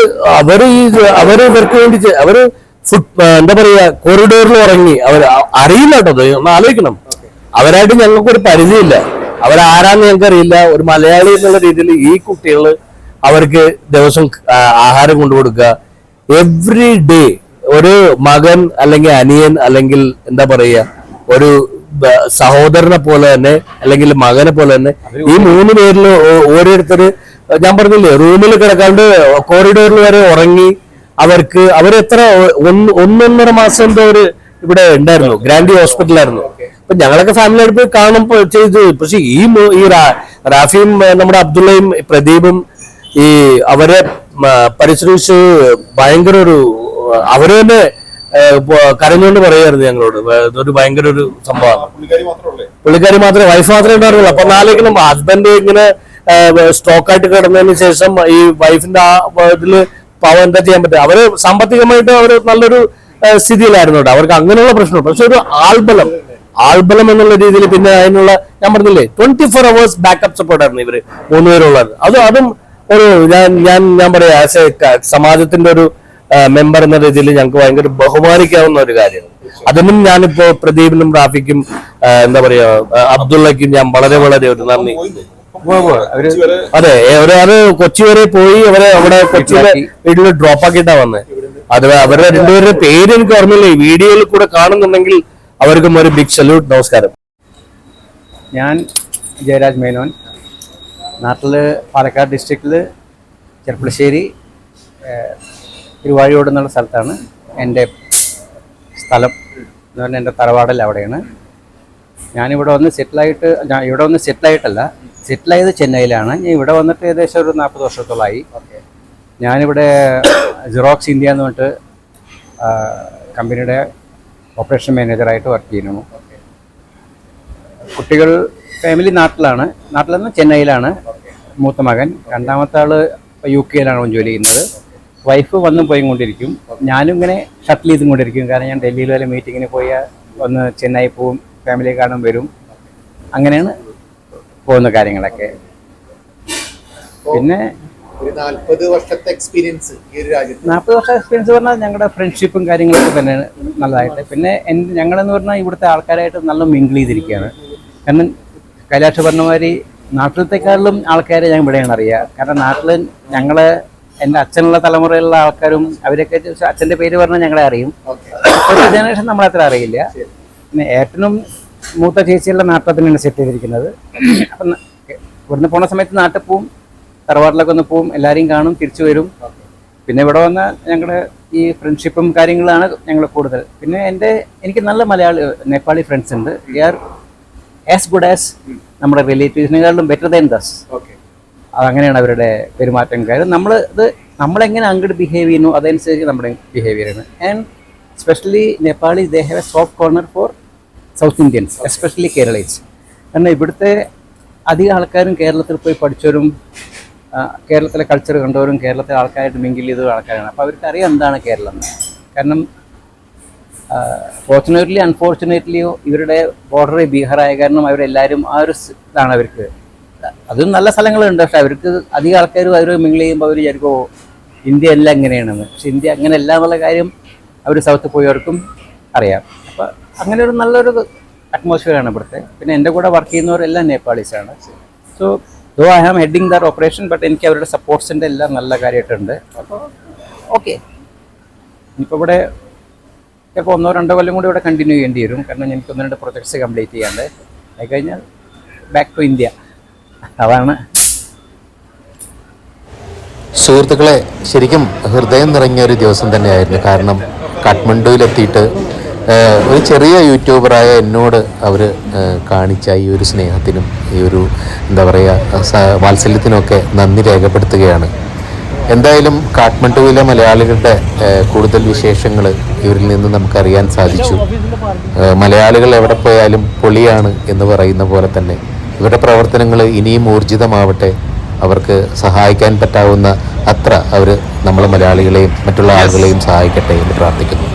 ഇവർക്ക് വേണ്ടി എന്താ പറയാ കോറിഡോറിൽ ഉറങ്ങി. അറിയില്ല കേട്ടോ, ഒന്ന് ആലോചിക്കണം. അവരായിട്ട് ഞങ്ങൾക്കൊരു പരിചയമില്ല, അവരാരാന്ന് ഞങ്ങൾക്ക് അറിയില്ല. ഒരു മലയാളി എന്നുള്ള രീതിയിൽ ഈ കുട്ടികള് അവർക്ക് ദിവസം ആഹാരം കൊണ്ടുകൊടുക്കുക. എവ്രി ഡേ ഒരു മകൻ അല്ലെങ്കിൽ അനിയൻ അല്ലെങ്കിൽ എന്താ പറയുക ഒരു സഹോദരനെ പോലെ തന്നെ അല്ലെങ്കിൽ മകനെ പോലെ തന്നെ ഈ 3 പേരിൽ ഓരോരുത്തർ, ഞാൻ പറഞ്ഞില്ലേ, റൂമിൽ കിടക്കാണ്ട് കോറിഡോറിൽ വരെ ഉറങ്ങി. അവരെത്ര 1-1.5 മാസം എന്തോ ഇവിടെ ഉണ്ടായിരുന്നു. ഗ്രാൻഡി ഹോസ്പിറ്റലായിരുന്നു. അപ്പൊ ഞങ്ങളൊക്കെ ഫാമിലി ആയിട്ട് പോയി കാണുമ്പോൾ ചെയ്തു. പക്ഷെ ഈ റാഫിയും നമ്മുടെ അബ്ദുള്ളയും പ്രദീപും അവരെ പരിശ്രമിച്ച് ഭയങ്കര അവര് തന്നെ കരഞ്ഞുകൊണ്ട് പറയുമായിരുന്നു ഞങ്ങളോട്. ഇതൊരു ഭയങ്കര ഒരു സംഭവമാണ്. പുള്ളിക്കാരി മാത്രമേ, വൈഫ് മാത്രമേ ഉണ്ടായിരുന്നുള്ളൂ. അപ്പൊ നാലേക്കണം ഹസ്ബൻഡ് ഇങ്ങനെ സ്റ്റോക്കായിട്ട് കിടന്നതിന് ശേഷം ഈ വൈഫിന്റെ ആ ഇതില് പാവം എന്താ ചെയ്യാൻ പറ്റുക. അവര് സാമ്പത്തികമായിട്ട് അവര് നല്ലൊരു സ്ഥിതിയിലായിരുന്നു കേട്ടോ. അവർക്ക് അങ്ങനെയുള്ള പ്രശ്നം. പക്ഷെ ഒരു ആൾബലം എന്നുള്ള രീതിയിൽ പിന്നെ അതിനുള്ള ഞാൻ പറഞ്ഞില്ലേ 24 hours ബാക്കപ്പ് സപ്പോർട്ട് ആയിരുന്നു ഇവര് 3 പേരുള്ളത്. അതും ഒരു ഞാൻ പറയാ ആസ് എ സമാജത്തിന്റെ ഒരു മെമ്പർ എന്ന രീതിയിൽ ഞങ്ങൾക്ക് ഭയങ്കര ബഹുമാനിക്കാവുന്ന ഒരു കാര്യമാണ്. അതിനും ഞാനിപ്പോ പ്രദീപിനും റാഫിക്കും എന്താ പറയാ അബ്ദുള്ളക്കും ഞാൻ വളരെ ഒരു നന്ദി. അതെ, അത് കൊച്ചി വരെ പോയി അവിടെ കൊച്ചിയിലെ വീട്ടിൽ ഡ്രോപ്പ് ആക്കിയിട്ടാ വന്നത്. അവരുടെ 2 പേരുടെ പേര് എനിക്ക് ഓർമ്മയില്ല. ഈ വീഡിയോയിൽ കൂടെ കാണുന്നുണ്ടെങ്കിൽ അവർക്കും ഒരു ബിഗ് സല്യൂട്ട്. നമസ്കാരം. ഞാൻ ജയരാജ് മേനോൻ, നാട്ടില് പാലക്കാട് ഡിസ്ട്രിക്റ്റില് ചെർപ്പളശ്ശേരി തിരുവാഴിയോട് എന്നുള്ള സ്ഥലത്താണ് എൻ്റെ സ്ഥലം എന്ന് പറഞ്ഞാൽ എൻ്റെ തറവാടൽ അവിടെയാണ്. ഞാനിവിടെ വന്ന് സെറ്റിലായിട്ടല്ല, സെറ്റിലായത് ചെന്നൈയിലാണ്. ഞാൻ ഇവിടെ വന്നിട്ട് ഏകദേശം ഒരു 40 വർഷത്തോളമായി. ഞാനിവിടെ സിറോക്സ് ഇന്ത്യ എന്ന് പറഞ്ഞിട്ട് കമ്പനിയുടെ ഓപ്പറേഷൻ മാനേജറായിട്ട് വർക്ക് ചെയ്യുന്നു. ഫാമിലി നാട്ടിലെന്ന് ചെന്നൈയിലാണ്. മൂത്ത മകൻ, രണ്ടാമത്തെ ആള് UK-യിലാണ് ജോലി ചെയ്യുന്നത്. വൈഫ് വന്നും പോയി കൊണ്ടിരിക്കും. ഞാനും ഇങ്ങനെ ഷട്ടിൽ ചെയ്തും കൊണ്ടിരിക്കും. കാരണം ഞാൻ ഡൽഹിയിൽ വരെ മീറ്റിങ്ങിന് പോയാൽ ഒന്ന് ചെന്നൈ പോവും, ഫാമിലി കാണും, വരും. അങ്ങനെയാണ് പോകുന്ന കാര്യങ്ങളൊക്കെ. പിന്നെ 40 വർഷത്തെ എക്സ്പീരിയൻസ് ഈ ഒരു രാജ്യത്ത്. 40 വർഷം എക്സ്പീരിയൻസ് പറഞ്ഞാൽ ഞങ്ങളുടെ ഫ്രണ്ട്ഷിപ്പും കാര്യങ്ങളൊക്കെ തന്നെ നല്ലതായിട്ട്. പിന്നെ ഞങ്ങളെന്ന് പറഞ്ഞാൽ ഇവിടുത്തെ ആൾക്കാരായിട്ട് നല്ല മിങ്കിൾ ചെയ്തിരിക്കുകയാണ്. കാരണം കൈലാഷ് പറഞ്ഞമാതിരി നാട്ടിലത്തെക്കാളിലും ആൾക്കാരെ ഞാൻ ഇവിടെയാണ് അറിയുക. കാരണം നാട്ടിൽ ഞങ്ങളെ എൻ്റെ അച്ഛനുള്ള തലമുറയിലുള്ള ആൾക്കാരും അവരൊക്കെ അച്ഛൻ്റെ പേര് പറഞ്ഞാൽ ഞങ്ങളെ അറിയും. ഒരു ജനറേഷൻ നമ്മളത്ര അറിയില്ല. പിന്നെ ഏട്ടനും മൂത്ത ചേച്ചിയുള്ള നാട്ടിൽ തന്നെയാണ് സെറ്റ് ചെയ്തിരിക്കുന്നത്. അപ്പം ഇവിടുന്ന് പോണ സമയത്ത് നാട്ടിൽ പോവും, തറവാട്ടിലൊക്കെ ഒന്ന് പോവും, എല്ലാവരെയും കാണും, തിരിച്ചു വരും. പിന്നെ ഇവിടെ വന്നാൽ ഞങ്ങളുടെ ഈ ഫ്രണ്ട്ഷിപ്പും കാര്യങ്ങളാണ് ഞങ്ങൾ കൂടുതൽ. പിന്നെ എനിക്ക് നല്ല നേപ്പാളി ഫ്രണ്ട്സ് ഉണ്ട്. They are as good as നമ്മുടെ റിലേറ്റീവ്സിനെക്കാളും ബെറ്റർ ദാൻ ദസ്. അതങ്ങനെയാണ് അവരുടെ പെരുമാറ്റം. കാര്യം നമ്മളെങ്ങനെ അങ്ങോട്ട് ബിഹേവ് ചെയ്യുന്നു അതനുസരിച്ച് നമ്മുടെ ബിഹേവിയറാണ്. And specially Nepali they have a soft corner for South Indians, especially Keralese. കാരണം ഇവിടുത്തെ അധികം ആൾക്കാരും കേരളത്തിൽ പോയി പഠിച്ചവരും കേരളത്തിലെ കൾച്ചർ കണ്ടവരും കേരളത്തിലെ ആൾക്കാരായിട്ട് മിങ്കിൾ ചെയ്ത ആൾക്കാരാണ്. അപ്പോൾ അവർക്ക് അറിയാം എന്താണ് കേരളം എന്ന്. കാരണം ഫോർച്ചുനേറ്റ്ലി അൺഫോർച്ചുനേറ്റ്ലിയോ ഇവരുടെ ബോർഡർ ബീഹാറായ കാരണം അവരെല്ലാവരും ആ ഒരു ഇതാണ് അവർക്ക്. അതും നല്ല സ്ഥലങ്ങളുണ്ട്, പക്ഷെ അവർക്ക് അധികം ആൾക്കാരും അവർ മിങ്കിൾ ചെയ്യുമ്പോൾ അവർ വിചാരിക്കും ഇന്ത്യ എല്ലാം എങ്ങനെയാണെന്ന്. പക്ഷെ ഇന്ത്യ അങ്ങനെയല്ല എന്നുള്ള കാര്യം അവർ സൗത്ത് പോയവർക്കും അറിയാം. അപ്പോൾ അങ്ങനെ ഒരു നല്ലൊരു അറ്റ്മോസ്ഫിയറാണ് ഇവിടുത്തെ. പിന്നെ എൻ്റെ കൂടെ വർക്ക് ചെയ്യുന്നവരെല്ലാം നേപ്പാളീസാണ്. So though I am heading there operation, but എനിക്ക് അവരുടെ സപ്പോർട്ട്സിൻ്റെ എല്ലാം നല്ല കാര്യമായിട്ടുണ്ട്. അപ്പോൾ ഓക്കെ, ഇനിയിപ്പോൾ ഇവിടെ ചിലപ്പോൾ 1-2 കൊല്ലം കൂടി ഇവിടെ കണ്ടിന്യൂ ചെയ്യേണ്ടി വരും. കാരണം എനിക്ക് 1-2 പ്രൊജക്ട്സ് കംപ്ലീറ്റ് ചെയ്യാണ്ട് ആയി കഴിഞ്ഞാൽ ബാക്ക് ടു ഇന്ത്യ. അതാണ്. സുഹൃത്തുക്കളെ, ശരിക്കും ഹൃദയം നിറഞ്ഞ ഒരു ദിവസം തന്നെയായിരുന്നു. കാരണം കാഠ്മണ്ഡുവിലെത്തിയിട്ട് ഒരു ചെറിയ യൂട്യൂബറായ എന്നോട് അവർ കാണിച്ച ഈ ഒരു സ്നേഹത്തിനും ഈ ഒരു എന്താ പറയുക വാത്സല്യത്തിനുമൊക്കെ നന്ദി രേഖപ്പെടുത്തുകയാണ്. എന്തായാലും കാഠ്മണ്ഡുവിലെ മലയാളികളുടെ കൂടുതൽ വിശേഷങ്ങൾ ഇവരിൽ നിന്ന് നമുക്കറിയാൻ സാധിച്ചു. മലയാളികൾ എവിടെ പോയാലും പൊളിയാണ് എന്ന് പറയുന്ന പോലെ തന്നെ ഇവരുടെ പ്രവർത്തനങ്ങൾ ഇനിയും ഊർജിതമാവട്ടെ. അവർക്ക് സഹായിക്കാൻ പറ്റാവുന്ന അത്ര അവർ നമ്മളെ മലയാളികളെയും മറ്റുള്ള ആളുകളെയും സഹായിക്കട്ടെ എന്ന് പ്രാർത്ഥിക്കുന്നു.